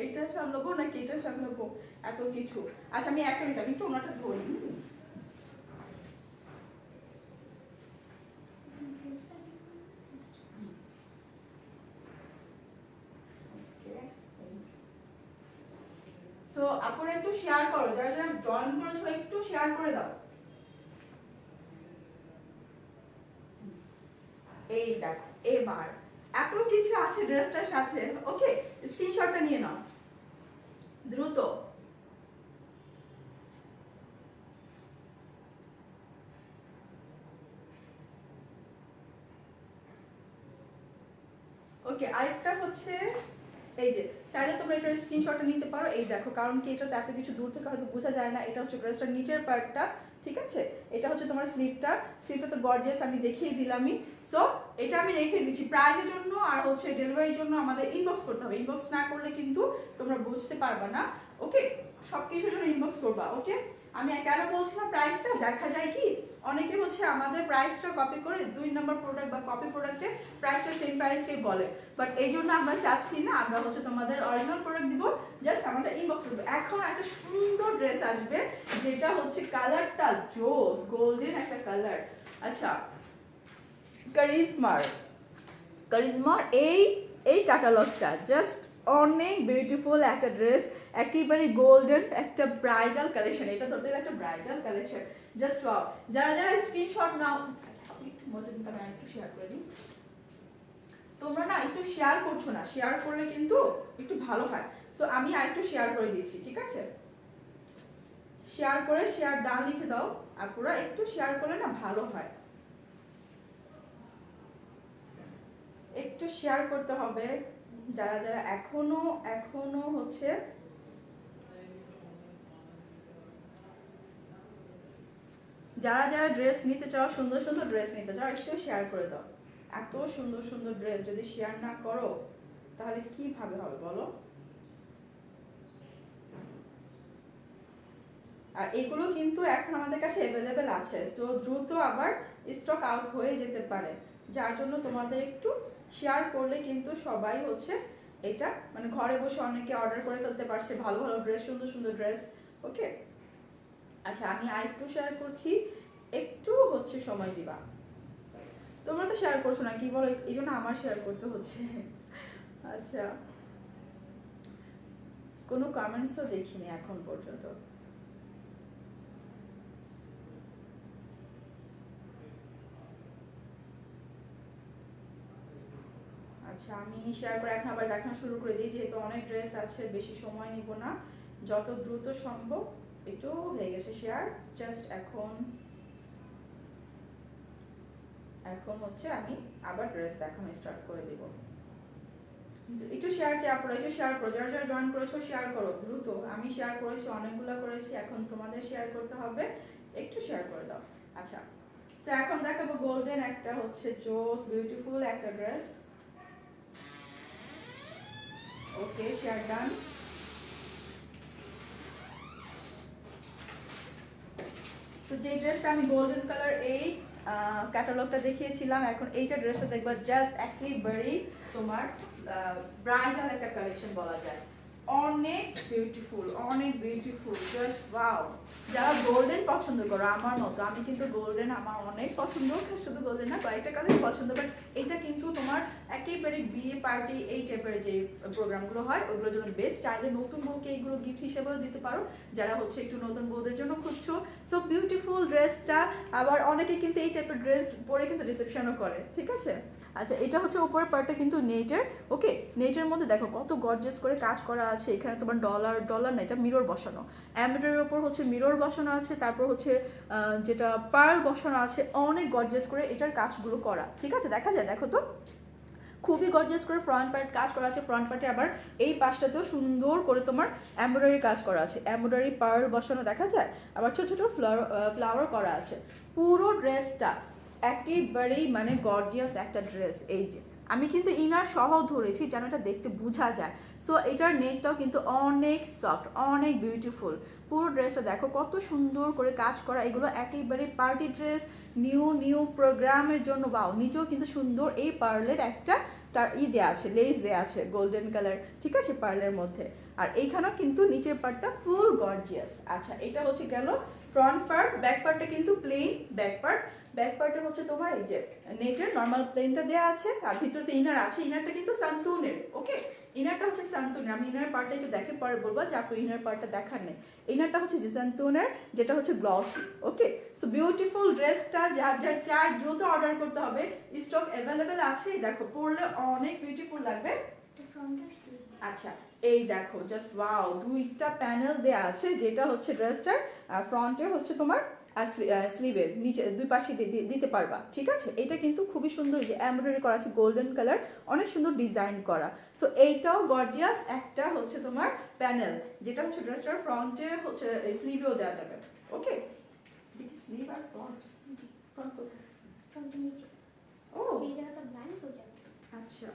এইটা সামলাবো নাকি এটা সামলাবো, এত কিছু। আচ্ছা আমি একটা মিনিট, আমি একটু ওনাটা ধরি। সো আপনারা একটু শেয়ার করো, যারা যারা জয়েন করেছো একটু শেয়ার করে দাও। এই দেখো এবার এত কিছু আছে ড্রেসটার সাথে। ওকে, স্ক্রিনশটটা নিয়ে নাও দ্রুত। ওকে, আরেকটা হচ্ছে এই যে, চাইলে তোমরা এটার স্ক্রিনশটটা নিতে পারো। এই দেখো, কারণ কি এটা এত কিছু দূর থেকে হয়তো বোঝা যায় না। এটা হচ্ছে ড্রেসটার নিচের পার্টটা, ঠিক আছে? এটা হচ্ছে তোমার স্লিভটা তো গর্জিয়াস, আমি দেখিয়ে দিলামই। সো এটা আমি রেখে দিচ্ছি প্রাইজের জন্য, আর হচ্ছে ডেলিভারির জন্য আমাদের ইনবক্স করতে হবে। ইনবক্স না করলে কিন্তু তোমরা বুঝতে পারবে না। ওকে, সব কিছুর জন্য ইনবক্স করবা। ওকে, আমি কেন বলছিলাম প্রাইসটা, দেখা যায় কি অনেকে হচ্ছে আমাদের প্রাইসটা কপি করে 2 নম্বর প্রোডাক্ট বা কপি প্রোডাক্টে প্রাইসটা সেম প্রাইসে বলে, বাট এই জন্য আমরা চাচ্ছি না, আমরা হচ্ছে তোমাদের অরিজিনাল প্রোডাক্ট দিব, জাস্ট আমাদের ইনবক্স করবে। এখন একটা সুন্দর ড্রেস আসবে, যেটা হচ্ছে কালারটা জোস, গোল্ডেন একটা কালার। আচ্ছা, কারিজমার এই এই ক্যাটালগটা জাস্ট অনেক বিউটিফুল একটা ড্রেস, একেবারে গোল্ডেন একটা ব্রাইডাল কালেকশন। এটা ধরতে গেলে একটা ব্রাইডাল কালেকশন, জাস্ট ওয়াও। যারা যারা স্ক্রিনশট নাও, আচ্ছা আপনি একটু মধ্যে দিন, আমি একটু শেয়ার করে দিই। তোমরা না একটু শেয়ার করছো না, শেয়ার করলে কিন্তু একটু ভালো হয়। সো আমি আরেকটু শেয়ার করে দিচ্ছি, ঠিক আছে? শেয়ার করে শেয়ার ডান লিখে দাও আপুরা, একটু শেয়ার করলে না ভালো হয়, একটু শেয়ার করতে হবে। যারা যারা এখনো হচ্ছে যারা যারা ড্রেস নিতে চাও, সুন্দর সুন্দর ড্রেস নিতে চাও, একটু শেয়ার করে দাও। এত সুন্দর সুন্দর ড্রেস যদি শেয়ার না করো তাহলে কিভাবে হবে বলো? আর এগুলো কিন্তু এখন আমাদের কাছে অ্যাভেলেবেল আছে, সো দ্রুত আবার স্টক আউট হয়ে যেতে পারে, যার জন্য তোমাদের একটু শেয়ার করলে কিন্তু সবাই হচ্ছে এটা মানে ঘরে বসে অনেকে অর্ডার করে ফেলতে পারছে ভালো ভালো ড্রেস, সুন্দর সুন্দর ড্রেস। ওকে, আচ্ছা আমি আরেকটু শেয়ার করছি, একটু হচ্ছে সময় দিবা। তোমরা তো শেয়ার করছো না, কি বলো, এই জন্য আমার শেয়ার করতে হচ্ছে। আচ্ছা, কোনো কমেন্টসও দেখিনি এখন পর্যন্ত। আচ্ছা আমি শেয়ার করে এখন আবার দেখানো শুরু করে দিই, যেহেতু অনেক ড্রেস আছে, বেশি সময় নিব না, যত দ্রুত সম্ভব। একটু হয়ে গেছে শেয়ার, জাস্ট এখন হচ্ছে আমি আবার ড্রেস দেখানো স্টার্ট করে দিব। একটু শেয়ার চাই আপনারা, একটু শেয়ার করো, যারা যারা জয়েন করেছো শেয়ার করো দ্রুত। আমি শেয়ার করেছি, অনেকগুলো করেছি, এখন তোমাদের শেয়ার করতে হবে, একটু শেয়ার করে দাও। আচ্ছা, তো এখন দেখাবো গোল্ডেন একটা হচ্ছে জোস বিউটিফুল একটা ড্রেস। ওকে, শেয়ার ডান। তো যে ড্রেসটা আমি গোল্ডেন কালার এই ক্যাটালগটা দেখিয়েছিলাম, এখন এইটা ড্রেসটা দেখবা, জাস্ট একেবারেই তোমার ব্রাইডাল একটা কালেকশন বলা যায়, অনেক বিউটিফুল, অনেক বিউটিফুল, জাস্ট ওয়াও। যারা গোল্ডেন পছন্দ করো আমার মতো, আমি কিন্তু গোল্ডেন আমার অনেক পছন্দ, শুধু গোল্ডেন না কয়েকটা কালার পছন্দ, বাট এটা কিন্তু তোমার একেবারে বিয়ে পার্টি এই টাইপের যে প্রোগ্রামগুলো হয় ওইগুলোর জন্য বেস্ট। চাইলে নতুন বউকে এইগুলো গিফট হিসেবেও দিতে পারো, যারা হচ্ছে একটু নতুন বউদের জন্য খুঁজছো। সো বিউটিফুল ড্রেসটা, আবার অনেকে কিন্তু এই টাইপের ড্রেস পরে কিন্তু রিসেপশনও করে, ঠিক আছে। আচ্ছা, এটা হচ্ছে উপরের পার্টটা কিন্তু নেটের। ওকে, নেটের মধ্যে দেখো কত গর্জিয়াস করে কাজ করা আছে, এখানে তোমার ডলার না, এটা মিরর বসানো, এমব্রয়ডারির উপর হচ্ছে মিরর বসানো আছে, তারপর হচ্ছে যেটা পার্ল বসানো আছে, অনেক গর্জিয়াস করে এটার কাজগুলো করা, ঠিক আছে। দেখা যায়, দেখো তো খুবই গর্জিয়াস করে ফ্রন্ট পার্ট কাজ করা আছে, ফ্রন্ট পার্টে আবার এই পাশটাতেও সুন্দর করে তোমার এমব্রয়ডারি কাজ করা আছে, এমব্রয়ডারি পার্ল বসানো দেখা যায়, আবার ছোট ছোট ফ্লাওয়ার করা আছে। পুরো ড্রেসটা একেবারেই মানে গর্জিয়াস একটা ড্রেস। এই যে আমি কিন্তু ইনার সহ ধরেছি যেন এটা দেখতে বোঝা যায়। সো এটার নেটটাও কিন্তু অনেক সফট, অনেক বিউটিফুল। পুরো ড্রেসটা দেখো কত সুন্দর করে কাজ করা, এগুলো একেবারে পার্টি ড্রেস, নিউ প্রোগ্রামের জন্য। বাও, নিচেও কিন্তু সুন্দর এই পার্লের একটা তার দেওয়া আছে, লেস দেওয়া আছে গোল্ডেন কালার, ঠিক আছে, পার্লের মধ্যে। আর এইখানেও কিন্তু নিচের পার্টটা ফুল গর্জিয়াস। আচ্ছা, এটা হচ্ছে গেল ফ্রন্ট পার্ট। ব্যাক পার্টটা কিন্তু প্লেন ব্যাক পার্টে হচ্ছে তোমার এই যে নেটের নর্মাল প্লেনটা দেওয়া আছে, আর ভিতরে ইনার আছে, ইনারটা কিন্তু সান্তুনের। ওকে, ইনারটা হচ্ছে সান্তুনের, আমি ইনার পার্টটা একটু দেখে পরে বলবো যে আপনি ইনার পার্টটা দেখার নেই। ইনারটা হচ্ছে যে সান্তুনের, যেটা হচ্ছে গ্লসি। ওকে, সো বিউটিফুল ড্রেসটা যার যার চাই দ্রুত অর্ডার করতে হবে, স্টক অ্যাভেলেবেল আছে। দেখো পরলে অনেক বিউটিফুল লাগবে। আচ্ছা, এই দেখো জাস্ট ওয়াও, দুইটা প্যানেল দেয়া আছে, যেটা হচ্ছে ড্রেসটার ফ্রন্টে হচ্ছে তোমার, আর স্লিভের নিচে দুই পাশে দিতে পারবা, ঠিক আছে। এটা কিন্তু খুবই সুন্দর, যে এমব্রয়ডারি করা আছে গোল্ডেন কালার, অনেক সুন্দর ডিজাইন করা। সো এইটাও গর্জিয়াস একটা হচ্ছে তোমার প্যানেল, যেটা হচ্ছে ড্রেসটার ফ্রন্টে হচ্ছে স্লিভেও দেওয়া যাবে। ওকে, স্লিভ আর ফ্রন্ট, ও আচ্ছা,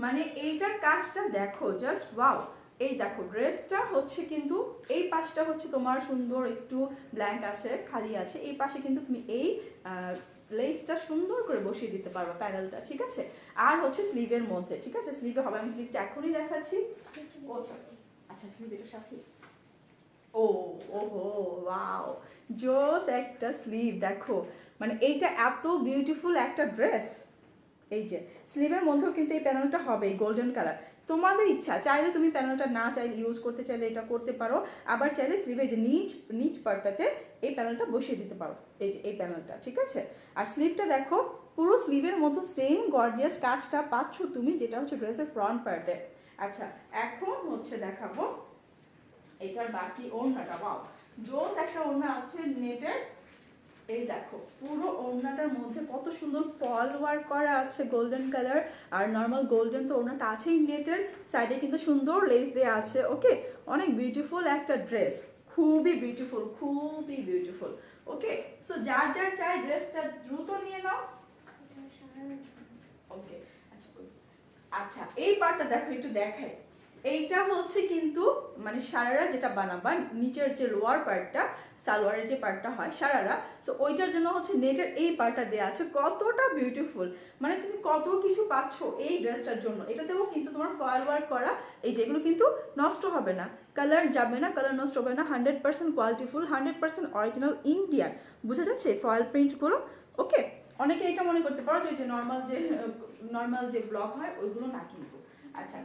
মানে এইটার কাজটা দেখো জাস্ট ওয়াও। এই দেখো ড্রেসটা হচ্ছে কিন্তু এই পাশটা হচ্ছে তোমার সুন্দর একটু ব্ল্যাঙ্ক আছে, খালি আছে, এই পাশে কিন্তু তুমি এই লেসটা সুন্দর করে বসিয়ে দিতে পারবে প্যানেলটা, ঠিক আছে। আর হচ্ছে স্লিভের মধ্যে, ঠিক আছে, স্লিভে হবে, আমি স্লিভটা এখনই দেখাচ্ছি। আচ্ছা, স্লিভ এটার সাথে, ও ওহো ওয়াও, জোস একটা স্লিভ দেখো, মানে এইটা এত বিউটিফুল একটা ড্রেস। এই যে স্লিভের মধ্যেও কিন্তু এই প্যানেলটা হবে গোল্ডেন কালার, তোমাদের ইচ্ছা, চাইলে তুমি প্যানেলটা না চাইলে ইউজ করতে চাইলে এটা করতে পারো, আবার চাইলে স্লিভের যে নিচ পার্টটাতে এই প্যানেলটা বসিয়ে দিতে পারো, এই যে এই প্যানেলটা, ঠিক আছে। আর স্লিভটা দেখো পুরো স্লিভের মতো সেম গর্জিয়াস কাজটা পাচ্ছ তুমি, যেটা হচ্ছে ড্রেসের ফ্রন্ট পার্টে। আচ্ছা, এখন হচ্ছে দেখাবো এটার বাকি ওড়নাটা। ওয়াও, জোস একটা ওড়না আছে নেটের। এই দেখো পুরো ওড়নাটার মধ্যে কত সুন্দর ফল ওয়ার্ক করা আছে গোল্ডেন কালার, আর নর্মাল গোল্ডেন তো ওড়নাটা আছেই নেটের, সাইডে কিন্তু সুন্দর লেস দেওয়া আছে। ওকে, অনেক বিউটিফুল একটা ড্রেস, খুবই বিউটিফুল, খুবই বিউটিফুল। ওকে, সো যার যার চাই ড্রেসটা দ্রুত নিয়ে নাও। ওকে, আচ্ছা এই পার্টটা দেখো, একটু দেখাই। এইটা হচ্ছে কিন্তু মানে সারারা যেটা বানাবা, নিচের যে লোয়ার পার্টটা, সালোয়ারের যে পার্টটা হয় সারারা, সো ওইটার জন্য হচ্ছে নেটের এই পার্টটা দেওয়া আছে। কতটা বিউটিফুল, মানে তুমি কত কিছু পাচ্ছ এই ড্রেসটার জন্য। এটাতেও কিন্তু তোমার ফয়েল ওয়ার্ক করা, এই যেগুলো কিন্তু নষ্ট হবে না, কালার যাবে না, কালার নষ্ট হবে না, 100% কোয়ালিটিফুল, 100% অরিজিনাল ইন্ডিয়ান। বোঝা যাচ্ছে ফয়েল প্রিন্টগুলো। ওকে, অনেকে এটা মনে করতে পারো যে নর্মাল যে ব্লক হয় ওইগুলো না কিন্তু। আচ্ছা,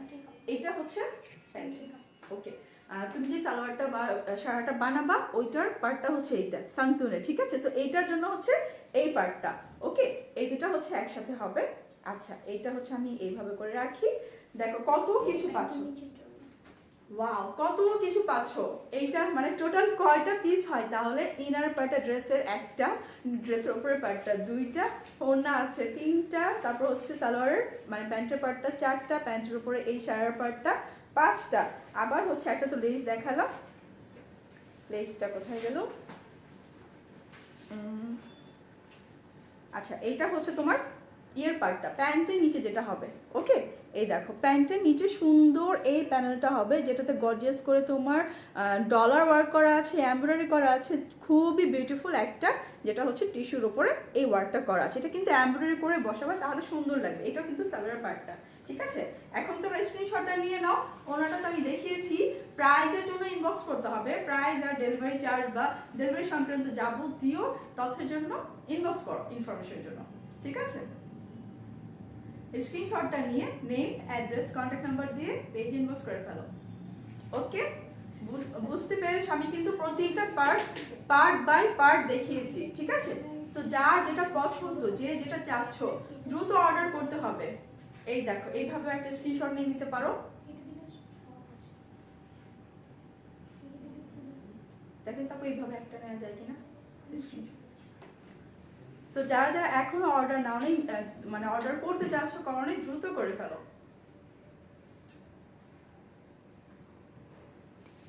এটা হচ্ছে প্যান্ট। ওকে, তুমি যে সালোয়ারটা বা সারাটা বানাবা ওইটার পার্টটা হচ্ছে এইটা সান্তুনের, ঠিক আছে? সো এইটার জন্য হচ্ছে এই পার্টটা। ওকে, এই দুটো হচ্ছে একসাথে হবে। আচ্ছা, এইটা হচ্ছে আমি এইভাবে করে রাখি। দেখো কত কিছু পাচ্ছ, ওয়াও কত কিছু পাচ্ছ। এইটা মানে টোটাল কয়টা পিস হয় তাহলে? ইনার পার্টটা ড্রেসের একটা, ড্রেসের উপরের পার্টটা দুইটা, ওড়না আছে তিনটা, তারপর হচ্ছে সালোয়ারের মানে প্যান্টের পার্টটা চারটা, প্যান্টের উপরে এই শাড়ার পার্টটা পাঁচটা, আবার হচ্ছে একটা তো লেস দেখালাম, লেসটা কোথায় গেল? আচ্ছা, এইটা হচ্ছে তোমার ইয়ের পার্টটা, প্যান্টের নিচে যেটা হবে। ওকে, এই দেখো প্যান্টের নিচে সুন্দর এই প্যানেলটা হবে, যেটাতে গর্জিয়াস করে তোমার ডলার ওয়ার্ক করা আছে, এমব্রয়ডারি করা আছে, খুবই বিউটিফুল একটা, যেটা হচ্ছে টিস্যুর উপরে এই ওয়ার্কটা করা আছে। এটা কিন্তু এমব্রয়ডারি করে বসাবে তাহলে সুন্দর লাগবে। এটা কিন্তু সালোয়ার পার্টটা, ঠিক আছে? এখন তোমরা স্ক্রিনশটটা নিয়ে নাও। ওনাটা তো আমি দেখিয়েছি। প্রাইজের জন্য ইনবক্স করতে হবে, প্রাইস আর ডেলিভারি চার্জ বা ডেলিভারি সংক্রান্ত যাবতীয় তথ্যের জন্য ইনবক্স করো, ইনফরমেশনের জন্য, ঠিক আছে? স্ক্রিনশটটা নিয়ে নেম, অ্যাড্রেস, কন্ট্যাক্ট নাম্বার দিয়ে পেজ ইনবক্স করে ফেলো। ওকে, বুঝতে পেরেছ? আমি কিন্তু প্রত্যেকটা পার্ট বাই পার্ট দেখিয়েছি, ঠিক আছে? সো যার যেটা পছন্দ, যে যেটা চাচ্ছ দ্রুত অর্ডার করতে হবে। এই দেখো এইভাবে একটা স্ক্রিনশট নিয়ে নিতে পারো। দেখেন তারপর এইভাবে একটা নেওয়া যায় কিনা স্ক্রিনশট। সো যারা যারা এখনো অর্ডার নাও নেই, মানে অর্ডার করতে চাচ্ছ কারণে দ্রুত করে ফেলো।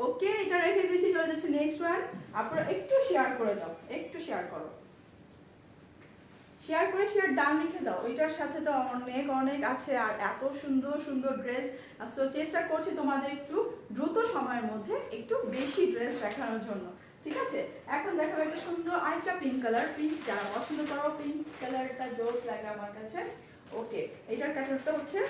ওকে, এটা রেখে দিয়েছি, চলে যাচ্ছে নেক্সট ওয়ান। আপনারা একটু শেয়ার করে দাও, একটু শেয়ার করো, শেয়ার করে শেয়ার ডান লিখে দাও। ওইটার সাথে তো অনেক অনেক আছে, আর এত সুন্দর সুন্দর ড্রেস। সো চেষ্টা করছি তোমাদের একটু দ্রুত সময়ের মধ্যে একটু বেশি ড্রেস দেখানোর জন্য, ঠিক আছে? এখন দেখো একটা সুন্দর আরেকটা পিঙ্ক কালার, পিঙ্ক যারা পছন্দ করো, পিঙ্ক কালারটা জোস লাগে আমার কাছে। ওকে, এটার ক্যাটালগটা হচ্ছে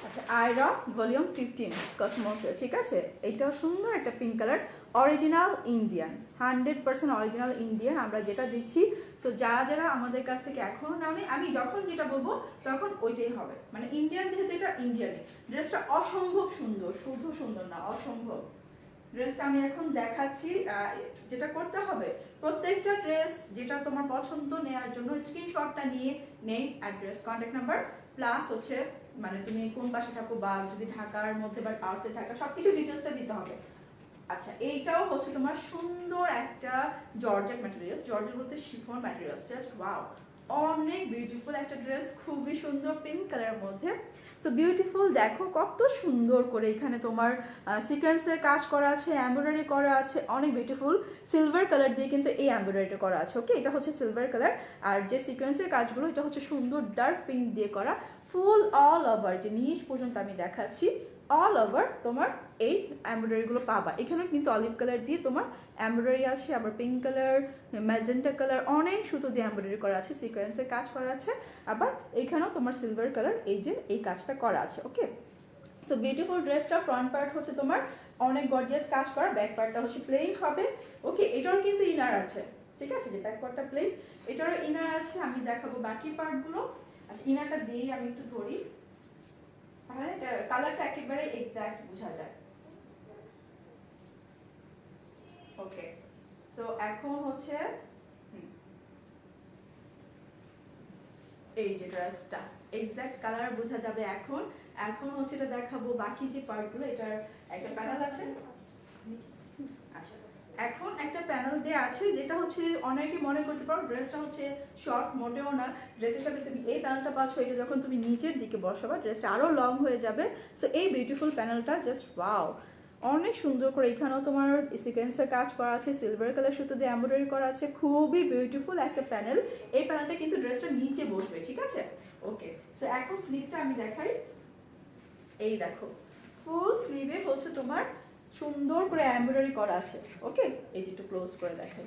আচ্ছা আয়রা ভলিউম 15 কসমোসের, ঠিক আছে? এইটাও সুন্দর একটা pink colour, original Indian, 100% original Indian আমরা যেটা দিচ্ছি। সো যারা যারা আমাদের কাছ থেকে এখনও নামে, আমি যখন যেটা বলবো তখন ওইটাই হবে, মানে ইন্ডিয়ান যেহেতু এটা ইন্ডিয়ানে। ড্রেসটা অসম্ভব সুন্দর, শুধু সুন্দর না অসম্ভব। ড্রেসটা আমি এখন দেখাচ্ছি। যেটা করতে হবে, প্রত্যেকটা ড্রেস যেটা তোমার পছন্দ নেওয়ার জন্য স্ক্রিনশটটা নিয়ে name, address, contact number plus হচ্ছে মানে তুমি কোন পাশে থাকো বা যদি ঢাকার মধ্যে বা আউটসাইড ঢাকা সবকিছু ডিটেলসটা দিতে হবে। আচ্ছা, এইটাও হচ্ছে তোমার সুন্দর একটা জর্জেট ম্যাটেরিয়ালস, জর্জেট বলতে শিফন ম্যাটেরিয়ালস, জাস্ট ওয়াও, অনেক বিউটিফুল একটা ড্রেস, খুবই সুন্দর পিঙ্ক কালারের মধ্যে। সো বিউটিফুল, দেখো কত সুন্দর করে এখানে তোমার সিকোয়েন্সের কাজ করা আছে, এমব্রয়ডারি করা আছে, অনেক বিউটিফুল। সিলভার কালার দিয়ে কিন্তু এই এমব্রয়ডারিটা করা আছে। ওকে, এটা হচ্ছে সিলভার কালার, আর যে সিকোয়েন্সের কাজগুলো এটা হচ্ছে সুন্দর ডার্ক পিঙ্ক দিয়ে করা, ফুল অল ওভার যে নিচ পর্যন্ত আমি দেখাচ্ছি, অল ওভার তোমার এই এমব্রয়ডারিগুলো পাবা। এখানে কিন্তু অলিভ কালার দিয়ে তোমার এমব্রয়ডারি আছে, আবার পিঙ্ক কালার, ম্যাজেন্টা কালার, অনেক সুতো দিয়ে এমব্রয়ডারি করা আছে, সিকোয়েন্সের কাজ করা আছে, আবার এখানেও তোমার সিলভার কালার এই যে এই কাজটা করা আছে। ওকে, সো বিউটিফুল ড্রেসটা ফ্রন্ট পার্ট হচ্ছে তোমার অনেক গর্জিয়াস কাজ করা, ব্যাক পার্টটা হচ্ছে প্লেন হবে। ওকে, এটারও কিন্তু ইনার আছে, ঠিক আছে? যে ব্যাক পার্টটা প্লেন, এটারও ইনার আছে, আমি দেখাবো বাকি পার্টগুলো। আচ্ছা, ইনারটা দিয়েই আমি একটু ধরি, তাহলে কালারটা একেবারে এক্স্যাক্ট বোঝা যায়। ওকে, সো এখন হচ্ছে এই যে ড্রেসটা এক্স্যাক্ট কালার বোঝা যাবে এখন। এখন হচ্ছে এটা দেখাবো বাকি যে পার্টগুলো। এটার একটা প্যানেল আছে। আচ্ছা, এখন একটা প্যানেল দেওয়া আছে যেটা হচ্ছে অনেকে মনে করতে পারো ড্রেসটা হচ্ছে শর্ট, মোটেও না। ড্রেসের সাথে তুমি এই প্যানেলটা পাচ্ছ, এটা যখন তুমি নিচের দিকে বসাবা ড্রেসটা আরও লং হয়ে যাবে। সো এই বিউটিফুল প্যানেলটা জাস্ট ওয়াও, অনেক সুন্দর করে এখানেও তোমার সিকোয়েন্সের কাজ করা আছে, সিলভার কালার সুতো দিয়ে এমব্রয়ডারি করা আছে, খুবই বিউটিফুল একটা প্যানেল। এই প্যানেলটা কিন্তু ড্রেসটা নিচে বসবে, ঠিক আছে? ওকে, সো এখন স্লিভটা আমি দেখাই। এই দেখো ফুল স্লিভে হচ্ছে তোমার সুন্দর করে এমব্রয়ডারি করা আছে। ওকে, এই যে একটু ক্লোজ করে দেখাই,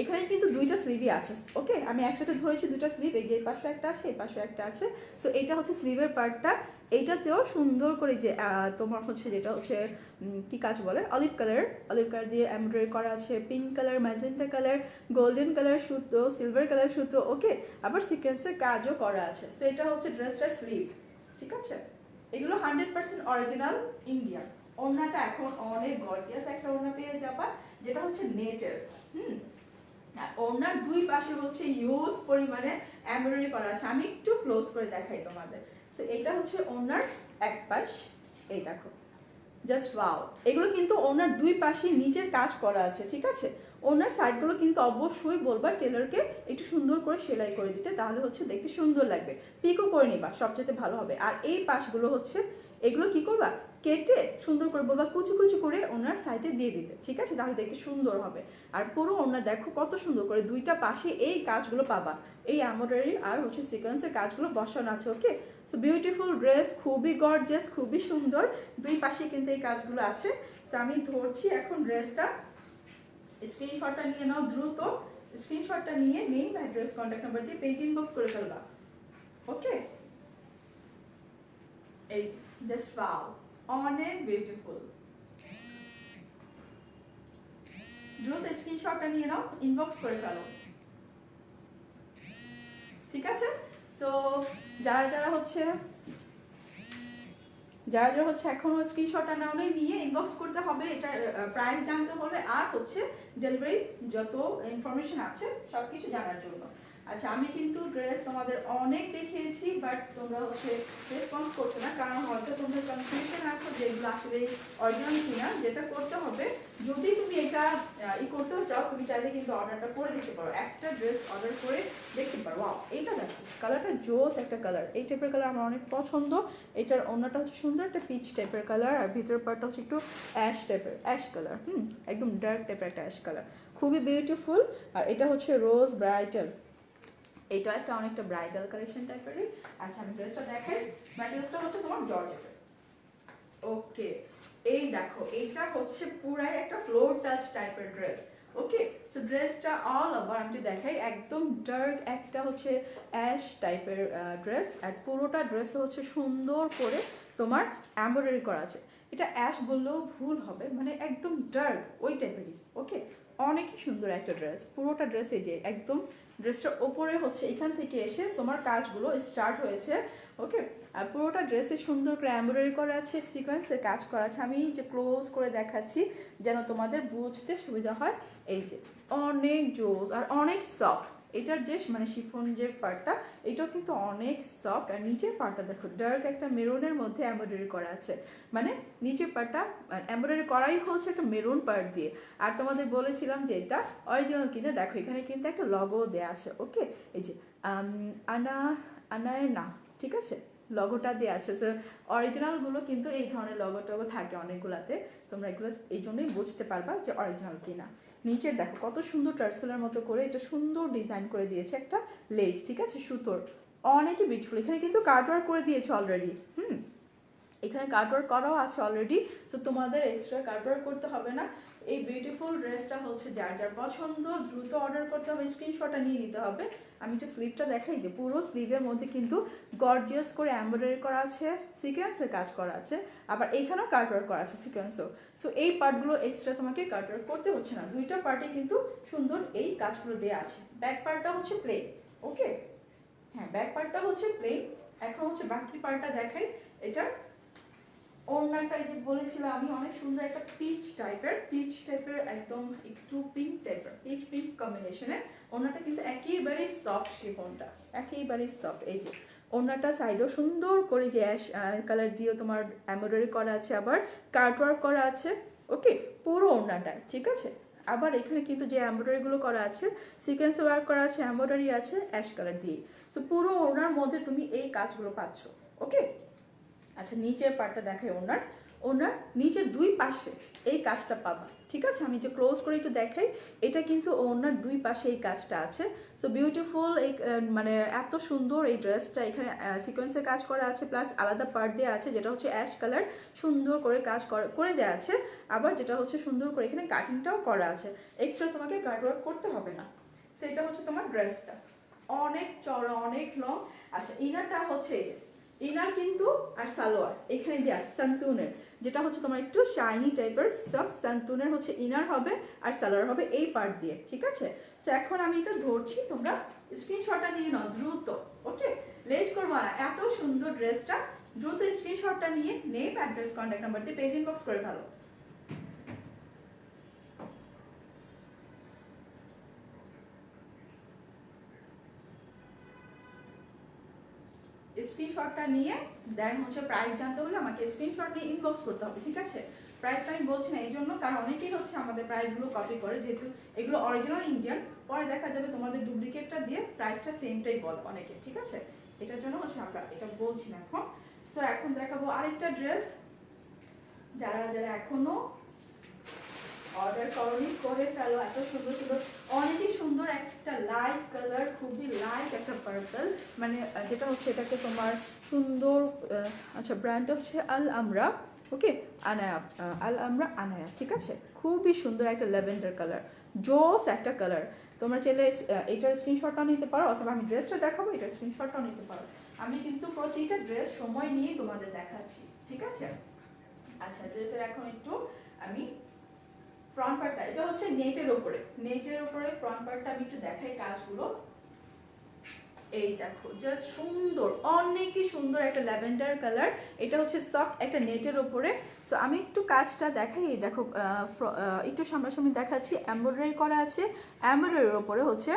এখানে কিন্তু দুইটা স্লিভই আছে। ওকে, আমি একসাথে ধরেছি দুইটা স্লিভ, এই যে এই পাশে একটা আছে, এই পাশে একটা আছে। সো এটা হচ্ছে স্লিভের পার্টটা। এইটাতেও সুন্দর করে যে তোমার হচ্ছে যেটা হচ্ছে কি কাজ বলে, অলিভ কালার দিয়ে এমব্রয়ডারি করা আছে, pink colour, magenta colour, golden colour সুতো, সিলভার কালার সুতো। ওকে, আবার সিকোয়েন্সের কাজও করা আছে। সো এটা হচ্ছে ড্রেসটার স্লিভ, ঠিক আছে? এগুলো 100% অরিজিনাল ইন্ডিয়ান। ওড়নাটা এখন অনেক গর্জিয়াস একটা ওড়না পেয়ে যাবা, যেটা হচ্ছে নেটের। ওড়নার দুই পাশে হচ্ছে হিউজ পরিমাণে এমব্রয়ডারি করা আছে। আমি একটু ক্লোজ করে দেখাই তোমাদের। সো এটা হচ্ছে ওড়নার এক পাশ, এই দেখো জাস্ট ওয়াও। এগুলো কিন্তু ওড়নার দুই পাশে নিচের কাজ করা আছে, ঠিক আছে? ওড়নার সাইডগুলো কিন্তু অবশ্যই বলবা টেলারকে একটু সুন্দর করে সেলাই করে দিতে, তাহলে হচ্ছে দেখতে সুন্দর লাগবে। পিকও করে নিবা, সবচেয়ে ভালো হবে। আর এই পাশগুলো হচ্ছে এগুলো কি করবা, কেটে সুন্দর করে বলবা কুচি কুচি করে ওনার সাইডে দিয়ে দিতে, ঠিক আছে? তাহলে দেখতে সুন্দর হবে। আর পুরো ওনার দেখো কত সুন্দর করে দুইটা পাশে এই কাজগুলো পাবা, এই এমব্রয়ডারি আর হচ্ছে সিকোয়েন্সের কাজগুলো বসানো আছে। ওকে, সো বিউটিফুল ড্রেস, খুবই গর্জিয়াস, খুবই সুন্দর। দুই পাশে কিন্তু এই কাজগুলো আছে। সো আমি ধরছি এখন ড্রেসটা, স্ক্রিনশটটা নিয়ে নাও দ্রুত। স্ক্রিনশটটা নিয়ে নেম, অ্যাড্রেস, কন্ট্যাক্ট নাম্বার দিয়ে পেজ ইনবক্স করে ফেলবা। ওকে, এই জাস্ট ওয়াও, অনেক বিউটিফুল। দ্রুত স্ক্রিনশটটা নিয়ে নাও, ইনবক্স করে ফেলো, ঠিক আছে? সো যারা যারা হচ্ছে এখনো স্ক্রিনশটটা নাও নিয়ে ইনবক্স করতে হবে, এটা প্রাইস জানতে হলে আর হচ্ছে ডেলিভারি যত ইনফরমেশন আছে সব কিছু জানার জন্য। আচ্ছা, আমি কিন্তু ড্রেস তোমাদের অনেক দেখিয়েছি, বাট তোমরা হচ্ছে রেসপন্স করছো না, কারণ হয়তো তোমরা কনফিউশন আছো যে এগুলো আসলে অরিজিনাল কিনা। যেটা করতে হবে, যদি তুমি এটা করতেও চাও, তুমি চাইলে কিন্তু অর্ডারটা করে দিতে পারো, একটা ড্রেস অর্ডার করে দেখতে পারো। ওয়াও, এটা দেখো কালারটা জোস একটা কালার, এই টাইপের কালার আমার অনেক পছন্দ। এটার অন্যটা হচ্ছে সুন্দর একটা পিচ টাইপের কালার, আর ভিতরের পার্টটা হচ্ছে একটু অ্যাশ টাইপের, অ্যাশ কালার, একদম ডার্ক টাইপের একটা অ্যাশ কালার, খুবই বিউটিফুল। আর এটা হচ্ছে রোজ ব্রাইটাল, এটা একটা অনেকটা ব্রাইডাল কালেকশন টাইপেরই। আচ্ছা, আমি ড্রেসটা দেখাই। ড্রেসটা হচ্ছে তোমার জর্জেটের। ওকে, এই দেখো এইটা হচ্ছে পুরাই একটা ফ্লোর টাচ টাইপের ড্রেস। ওকে, সো ড্রেসটা অল ওভার আমি দেখাই, একদম ডার্ক একটা হচ্ছে অ্যাশ টাইপের ড্রেস, আর পুরোটা ড্রেসে হচ্ছে সুন্দর করে তোমার এমব্রয়ডারি করা আছে। এটা অ্যাশ বললেও ভুল হবে, মানে একদম ডার্ক ওই টাইপেরই। ওকে, অনেকই সুন্দর একটা ড্রেস, পুরোটা ড্রেস এই যে একদম ড্রেসটার ওপরে হচ্ছে এখান থেকে এসে তোমার কাজগুলো স্টার্ট হয়েছে। ওকে, আর পুরোটা ড্রেসে সুন্দর করে এমব্রয়ডারি করা আছে, সিকোয়েন্সের কাজ করা আছে। আমি যে ক্লোজ করে দেখাচ্ছি যেন তোমাদের বুঝতে সুবিধা হয়। এই যে অনেক জোস আর অনেক সফট, এটার যে মানে শিফন যে পার্টটা, এটাও কিন্তু অনেক সফট। আর নিচের পার্টটা দেখো ডার্ক একটা মেরুনের মধ্যে এমব্রয়ডারি করা আছে, মানে নিচের পার্টটা এমব্রয়ডারি করাই হচ্ছে একটা মেরুন পার্ট দিয়ে। আর তোমাদের বলেছিলাম যে এটা অরিজিনাল কিনা, দেখো এখানে কিন্তু একটা লগো দেওয়া আছে। ওকে, এই যে আনায় না, ঠিক আছে, লগোটা দেওয়া আছে। সো অরিজিনালগুলো কিন্তু এই ধরনের লগো টগো থাকে অনেকগুলাতে, তোমরা এগুলো এই জন্যই বুঝতে পারবা যে অরিজিনাল কিনা। নিচের দেখো কত সুন্দর টার্সেলের মতো করে এটা সুন্দর ডিজাইন করে দিয়েছে একটা লেস, ঠিক আছে, সুতোর, অনেকই বিউটিফুল। এখানে কিন্তু কার্টওয়ার্ক করে দিয়েছে অলরেডি, এখানে কার্টওয়ার্ক করাও আছে অলরেডি। সো তোমাদের এক্সট্রা কার্টওয়ার্ক করতে হবে না। এই বিউটিফুল ড্রেসটা হচ্ছে যার যার পছন্দ দ্রুত অর্ডার করতে হবে, স্ক্রিনশটটা নিয়ে নিতে হবে। আমি একটু স্লিভটা দেখাই, যে পুরো স্লিভের মধ্যে কিন্তু গর্জিয়াস করে এমব্রয়ডারি করা আছে, সিকোয়েন্সের কাজ করা আছে, আবার এইখানেও কার্টওয়ার্ক করা আছে সিকোয়েন্সও। সো এই পার্টগুলো এক্সট্রা তোমাকে কার্টওয়ার্ক করতে হচ্ছে না, দুইটা পার্টে কিন্তু সুন্দর এই কাজগুলো দেওয়া আছে। ব্যাক পার্টটা হচ্ছে প্লেন। ওকে, হ্যাঁ, ব্যাক পার্টটা হচ্ছে প্লেন। এখন হচ্ছে বাকি পার্টটা দেখাই। এটা ওড়নাটা এই যে বলেছিলাম আমি, অনেক সুন্দর একটা পিচ টাইপের একদম একটু পিঙ্ক টাইপের, পিচ পিঙ্ক কম্বিনেশনে। ওড়নাটা কিন্তু একেবারেই সফট, শিফনটা একেবারেই সফট। এই যে ওড়নাটা সাইডেও সুন্দর করে যে অ্যাশ কালার দিয়ে তোমার এমব্রয়ডারি করা আছে, আবার কার্টওয়ার্ক করা আছে। ওকে, পুরো ওড়নাটা, ঠিক আছে। আবার এখানে কিন্তু যে এমব্রয়ডারিগুলো করা আছে, সিকোয়েন্স ওয়ার্ক করা আছে, এমব্রয়ডারি আছে অ্যাশ কালার দিয়ে। সো পুরো ওনার মধ্যে তুমি এই কাজগুলো পাচ্ছ। ওকে, আচ্ছা নিচের পার্টটা দেখাই। ওনার ওনার নিচের দুই পাশে এই কাজটা পাবা, ঠিক আছে? আমি যে ক্লোজ করে একটু দেখাই, এটা কিন্তু ওনার দুই পাশে এই কাজটা আছে। সো বিউটিফুল, এই মানে এত সুন্দর এই ড্রেসটা। এখানে সিকোয়েন্সের কাজ করা আছে, প্লাস আলাদা পার্ট দেওয়া আছে যেটা হচ্ছে অ্যাশ কালার, সুন্দর করে কাজ করে দেওয়া আছে। আবার যেটা হচ্ছে সুন্দর করে এখানে কাটিংটাও করা আছে, এক্সট্রা তোমাকে গার্ড ওয়ার্ক করতে হবে না। সেটা হচ্ছে তোমার ড্রেসটা অনেক চড়া, অনেক লং। আচ্ছা ইনারটা হচ্ছে এই যে ইনার কিন্তু, আর সালোয়ার এখানে দিয়ে আছে সান্তুনের, যেটা হচ্ছে তোমার একটু শাইনি টাইপের সব সান্তুনের হচ্ছে ইনার হবে, আর সালোয়ার হবে এই পার্ট দিয়ে, ঠিক আছে? সো এখন আমি এটা ধরছি, তোমরা স্ক্রিনশটটা নিয়ে নাও দ্রুত। ওকে, লেট করবো না, এত সুন্দর ড্রেসটা দ্রুত স্ক্রিনশটটা নিয়ে নেম, অ্যাড্রেস, কন্ট্যাক্ট নাম্বার দিয়ে পেজ ইনবক্স করে ফেলো। স্ক্রিনশটটা নিয়ে দেন হচ্ছে প্রাইস জানতে হলে আমাকে স্ক্রিনশট নিয়ে ইনবক্স করতে হবে, ঠিক আছে? প্রাইসটা আমি বলছি না এই জন্য, কারণ অনেকেই হচ্ছে আমাদের প্রাইসগুলো কপি করে, যেহেতু এগুলো অরিজিনাল ইন্ডিয়ান, পরে দেখা যাবে তোমাদের ডুপ্লিকেটটা দিয়ে প্রাইসটা সেমটাই বল অনেকে, ঠিক আছে? এটার জন্য হচ্ছে আমরা এটা বলছি না এখন। সো এখন দেখাবো আরেকটা ড্রেস, যারা যারা এখনো অর্ডার করনি করে ফেলো। এত সুন্দর সুন্দর, অনেকই সুন্দর একটা লাইট কালার, খুবই লাইট একটা পার্পল, মানে যেটা হচ্ছে এটাকে তোমার সুন্দর, আচ্ছা ব্র্যান্ডটা হচ্ছে আল আমরা, ওকে, আনায়া, আল আমরা আনায়া, ঠিক আছে? খুবই সুন্দর একটা ল্যাভেন্ডার কালার, জোস একটা কালার। তোমরা চাইলে এটার স্ক্রিনশটটাও নিতে পারো, অথবা আমি ড্রেসটা দেখাবো এটার স্ক্রিনশটটাও নিতে পারো। আমি কিন্তু প্রতিটা ড্রেস সময় নিয়ে তোমাদের দেখাচ্ছি, ঠিক আছে? আচ্ছা ড্রেসের এখন একটু আমি ফ্রন্ট পার্টটা, এটা হচ্ছে নেটের উপরে, নেটের উপরে ফ্রন্ট পার্টটা আমি একটু দেখাই কাজগুলো। এই দেখো জাস্ট সুন্দর, অনেকই সুন্দর একটা ল্যাভেন্ডার কালার, এটা হচ্ছে সফট একটা নেটের উপরে। সো আমি একটু কাজটা দেখাই, এই দেখো একটু সামনাসামনি দেখাচ্ছি, এমব্রয়ডারি করা আছে, এমব্রয়ডারির উপরে হচ্ছে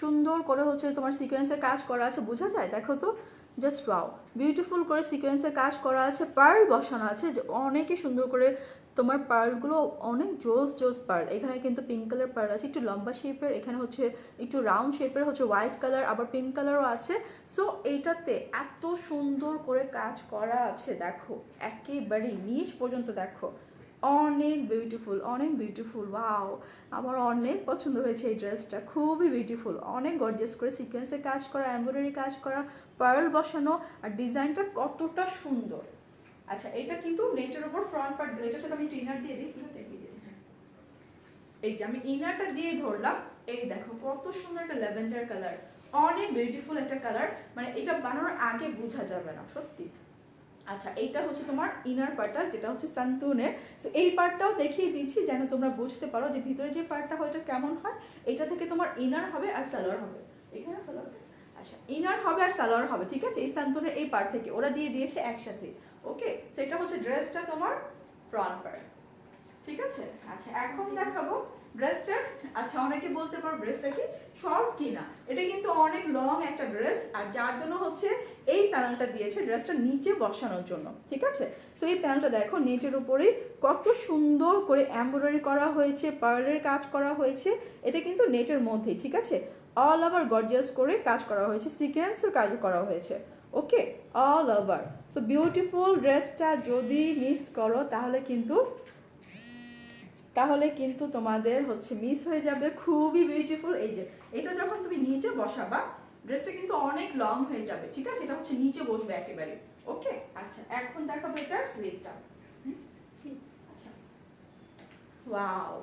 সুন্দর করে হচ্ছে তোমার সিকোয়েন্সের কাজ করা আছে, বোঝা যায়? দেখো তো জাস্ট ওয়াও, বিউটিফুল করে সিকোয়েন্সের কাজ করা আছে, পার্ল বসানো আছে, যে অনেকই সুন্দর করে তোমার পার্লগুলো, অনেক জোস জোস পার্ল। এখানে কিন্তু পিঙ্ক কালার পার্ল আছে, একটু লম্বা শেপের, এখানে হচ্ছে একটু রাউন্ড শেপের হচ্ছে হোয়াইট কালার, আবার পিঙ্ক কালারও আছে। সো এইটাতে এত সুন্দর করে কাজ করা আছে, দেখো একেবারেই নিচ পর্যন্ত দেখো, অনেক বিউটিফুল, অনেক বিউটিফুল। ওয়াও, আমার অনেক পছন্দ হয়েছে এই ড্রেসটা, খুবই বিউটিফুল, অনেক গর্জিয়াস করে সিকোয়েন্সের কাজ করা, এমব্রয়ডারি কাজ করা, পার্ল বসানো, আর ডিজাইনটা কতটা সুন্দর। আচ্ছা এটা কিন্তু নেটের উপর ফ্রন্ট পার্ট, এটার সাথে আমি একটু ইনার দিয়ে দিই, এই যে আমি ইনারটা দিয়ে ধরলাম, এই দেখো কত সুন্দর একটা ল্যাভেন্ডার কালার, অনেক বিউটিফুল একটা কালার, মানে এটা বানানোর আগে বোঝা যাবে না সত্যি। আচ্ছা এইটা হচ্ছে তোমার ইনার পার্টটা, যেটা হচ্ছে সান্তুনের। সো এই পার্টটাও দেখিয়ে দিচ্ছি যেন তোমরা বুঝতে পারো যে ভিতরে যে পার্টটা হয় এটা কেমন হয়। এটা থেকে তোমার ইনার হবে আর সালোয়ার হবে, এখানে সালোয়ার, আচ্ছা ইনার হবে আর সালোয়ার হবে, ঠিক আছে? এই সান্তুনের এই পার্ট থেকে ওরা দিয়ে দিয়েছে একসাথে। ওকে, সেটা হচ্ছে ড্রেসটা তোমার ফ্রন্ট পার্ট, ঠিক আছে? আচ্ছা এখন দেখাবো ড্রেসটার। আচ্ছা অনেকে বলতে পারো ড্রেসটা কি শর্ট কিনা, এটা কিন্তু অনেক লং একটা ড্রেস, আর যার জন্য হচ্ছে এই প্যানেলটা দিয়েছে ড্রেসটা নিচে বসানোর জন্য, ঠিক আছে? সো এই প্যানেলটা দেখো নেটের উপরেই কত সুন্দর করে এমব্রয়ডারি করা হয়েছে, পার্লের কাজ করা হয়েছে, এটা কিন্তু নেটের মধ্যেই, ঠিক আছে? অল ওভার গর্জিয়াস করে কাজ করা হয়েছে, সিকোয়েন্সের কাজও করা হয়েছে, ওকে, অল ওভার। সো বিউটিফুল ড্রেসটা যদি মিস করো তাহলে কিন্তু তোমাদের হচ্ছে মিস হয়ে যাবে, খুবই বিউটিফুল। এই যে এটা যখন তুমি নিচে বসাবা ড্রেসটা কিন্তু অনেক লং হয়ে যাবে, ঠিক আছে? এটা হচ্ছে নিচে বসবে একেবারে, ওকে। আচ্ছা এখন দেখাবো এটার স্লিভটা, আচ্ছা ওয়াও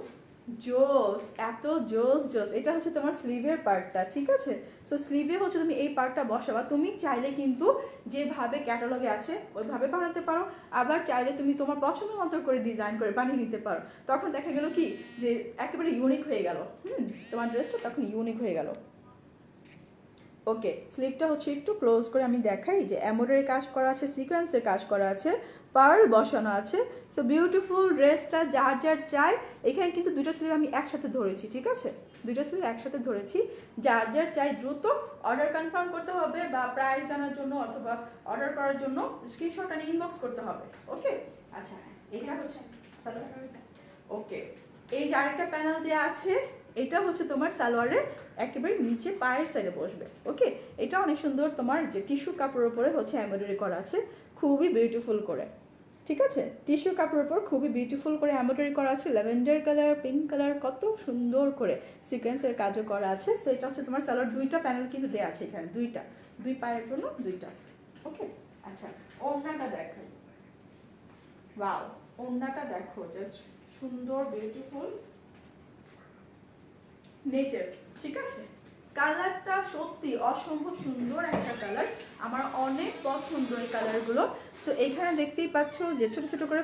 জোস, এত জোস জোস, এটা হচ্ছে তোমার স্লিভের পার্টটা, ঠিক আছে? সো স্লিভে হচ্ছে তুমি এই পার্টটা বসাবা, তুমি চাইলে কিন্তু যেভাবে ক্যাটালগে আছে ওইভাবে বানাতে পারো, আবার চাইলে তুমি তোমার পছন্দ মতো করে ডিজাইন করে বানিয়ে নিতে পারো, তখন দেখা গেল কি যে একেবারে ইউনিক হয়ে গেল, তোমার ড্রেসটা তখন ইউনিক হয়ে গেল। ওকে, স্লিভটা হচ্ছে একটু ক্লোজ করে আমি দেখাই, যে এমব্রয়ডারি কাজ করা আছে, সিকোয়েন্সের কাজ করা আছে, পার্ল বসানো আছে। সো বিউটিফুল ড্রেসটা যার যার চাই। এখানে কিন্তু দুটো স্লিভ আমি একসাথে ধরেছি, ঠিক আছে? দুটো স্লিভ একসাথে ধরেছি, যার যার চাই দ্রুত অর্ডার কনফার্ম করতে হবে, বা প্রাইস জানার জন্য অথবা অর্ডার করার জন্য স্ক্রিনশট আর ইনবক্স করতে হবে, ওকে। আচ্ছা এটা হচ্ছে ওকে, এই যে আরেকটা প্যানেল দেওয়া আছে, এটা হচ্ছে তোমার সালোয়ারের একেবারে নিচে পায়ের সাইডে বসবে। ওকে, এটা অনেক সুন্দর তোমার যে টিস্যু কাপড়ের উপরে হচ্ছে এমব্রয়ডারি করা আছে, খুবই বিউটিফুল করে। ঠিক আছে, টিস্যু কাপড়ের উপর খুবই বিউটিফুল করে এমব্রয়ডারি করা আছে, ল্যাভেন্ডার কালার, পিঙ্ক কালার, কত সুন্দর করে সিকোয়েন্সের কাজও করা আছে। সো এটা হচ্ছে তোমার সালোয়ার, দুইটা প্যানেল কিন্তু দেওয়া আছে এখানে, দুইটা, দুই পায়ের জন্য দুইটা। ওকে, আচ্ছা ওড়নাটা দেখো, ওয়াও, ওড়নাটা দেখো, জাস্ট সুন্দর বিউটিফুল নেচার। ঠিক আছে, কালারটা সত্যি অসম্ভব সুন্দর একটা কালার, আমার অনেক পছন্দ এই কালারগুলো। সো এখানে দেখতেই পাচ্ছ যে ছোট ছোট করে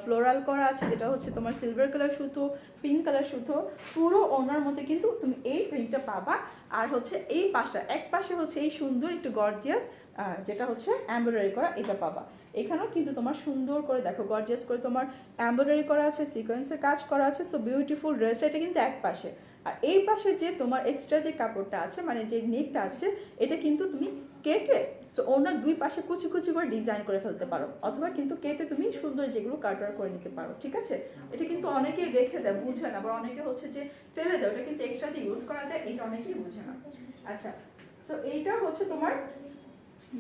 ফ্লোরাল করা আছে, যেটা হচ্ছে তোমার সিলভার কালার সুতো, পিঙ্ক কালার সুতো, পুরো ওনার মধ্যে কিন্তু তুমি এই প্রিন্টটা পাবা। আর হচ্ছে এই পাশটা, এক পাশে হচ্ছে এই সুন্দর একটু গর্জিয়াস যেটা হচ্ছে এমব্রয়ডারি করা, এটা পাবা। এখানেও কিন্তু তোমার সুন্দর করে দেখো গর্জিয়াস করে তোমার এমব্রয়ডারি করা আছে, সিকোয়েন্সের কাজ করা আছে। সো বিউটিফুল ড্রেসটা, এটা কিন্তু এক পাশে। আর এই পাশে যে তোমার এক্সট্রা যে কাপড়টা আছে, মানে যে নেটটা আছে, এটা কিন্তু তুমি কেটে, সো ওনার দুই পাশে কুচি কুচি করে ডিজাইন করে ফেলতে পারো, অথবা কিন্তু কেটে তুমি সুন্দর যেগুলো কাটওয়ার করে নিতে পারো। ঠিক আছে, এটা কিন্তু অনেকে রেখে দেয়, বুঝে না, বা অনেকে হচ্ছে যে ফেলে দেয়, ওটা কিন্তু এক্সট্রা যে ইউজ করা যায়, এটা অনেকেই বুঝে না। আচ্ছা, সো এইটা হচ্ছে তোমার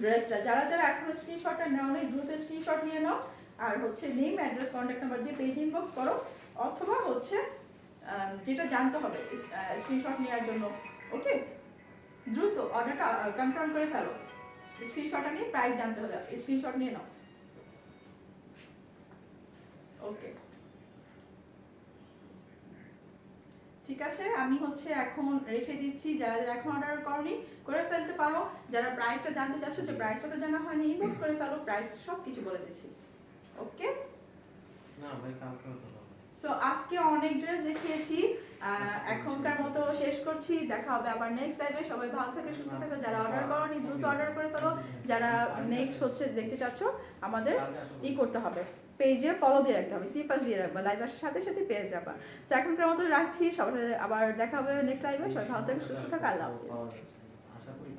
ড্রেসটা। যারা যারা এখনো স্ক্রিনশটটা নেওয়া নেই, দ্রুত স্ক্রিনশট নিয়ে নাও। আর হচ্ছে নেম, অ্যাড্রেস, কন্ট্যাক্ট নাম্বার দিয়ে পেজ ইনবক্স করো, অথবা হচ্ছে যেটা জানতে হবে স্ক্রিনশট নেওয়ার জন্য। ওকে, দ্রুত অর্ডারটা কনফার্ম করে ফেলো, স্ক্রিনশটটা নিয়ে প্রাইস জানতে হলে স্ক্রিনশট নিয়ে নাও। ওকে, ঠিক আছে, আমি হচ্ছে এখন রেখে দিচ্ছি। যারা যারা এখন অর্ডার করনি করে ফেলতে পারো। যারা প্রাইসটা জানতে চাচ্ছ, যে প্রাইসটা তো জানা হয়নি, ইনবক্স করে ফেলো, প্রাইস সব কিছু বলে দিচ্ছি। ওকে, না ভাই কালকে হতে হবে। সো আজকে অনেক ড্রেস দেখিয়েছি, এখনকার মতো শেষ করছি। দেখা হবে আবার নেক্সট লাইভে। সবাই ভালো থাকে, সুস্থ থাকো। যারা অর্ডার করনি দ্রুত অর্ডার করে ফেলো। যারা নেক্সট হচ্ছে দেখতে চাচ্ছ, আমাদের ই করতে হবে, পেজে ফলো দিয়ে রাখতে হবে, সিপাস দিয়ে রাখবা, লাইভ আসার সাথে সাথে পেয়ে যাবা। সো এখনকার মতো রাখছি, সবাই আবার দেখা হবে নেক্সট লাইভে। সবাই ভালো থাকে, সুস্থ থাকো, আল্লাহ হাফিজ। আশা করি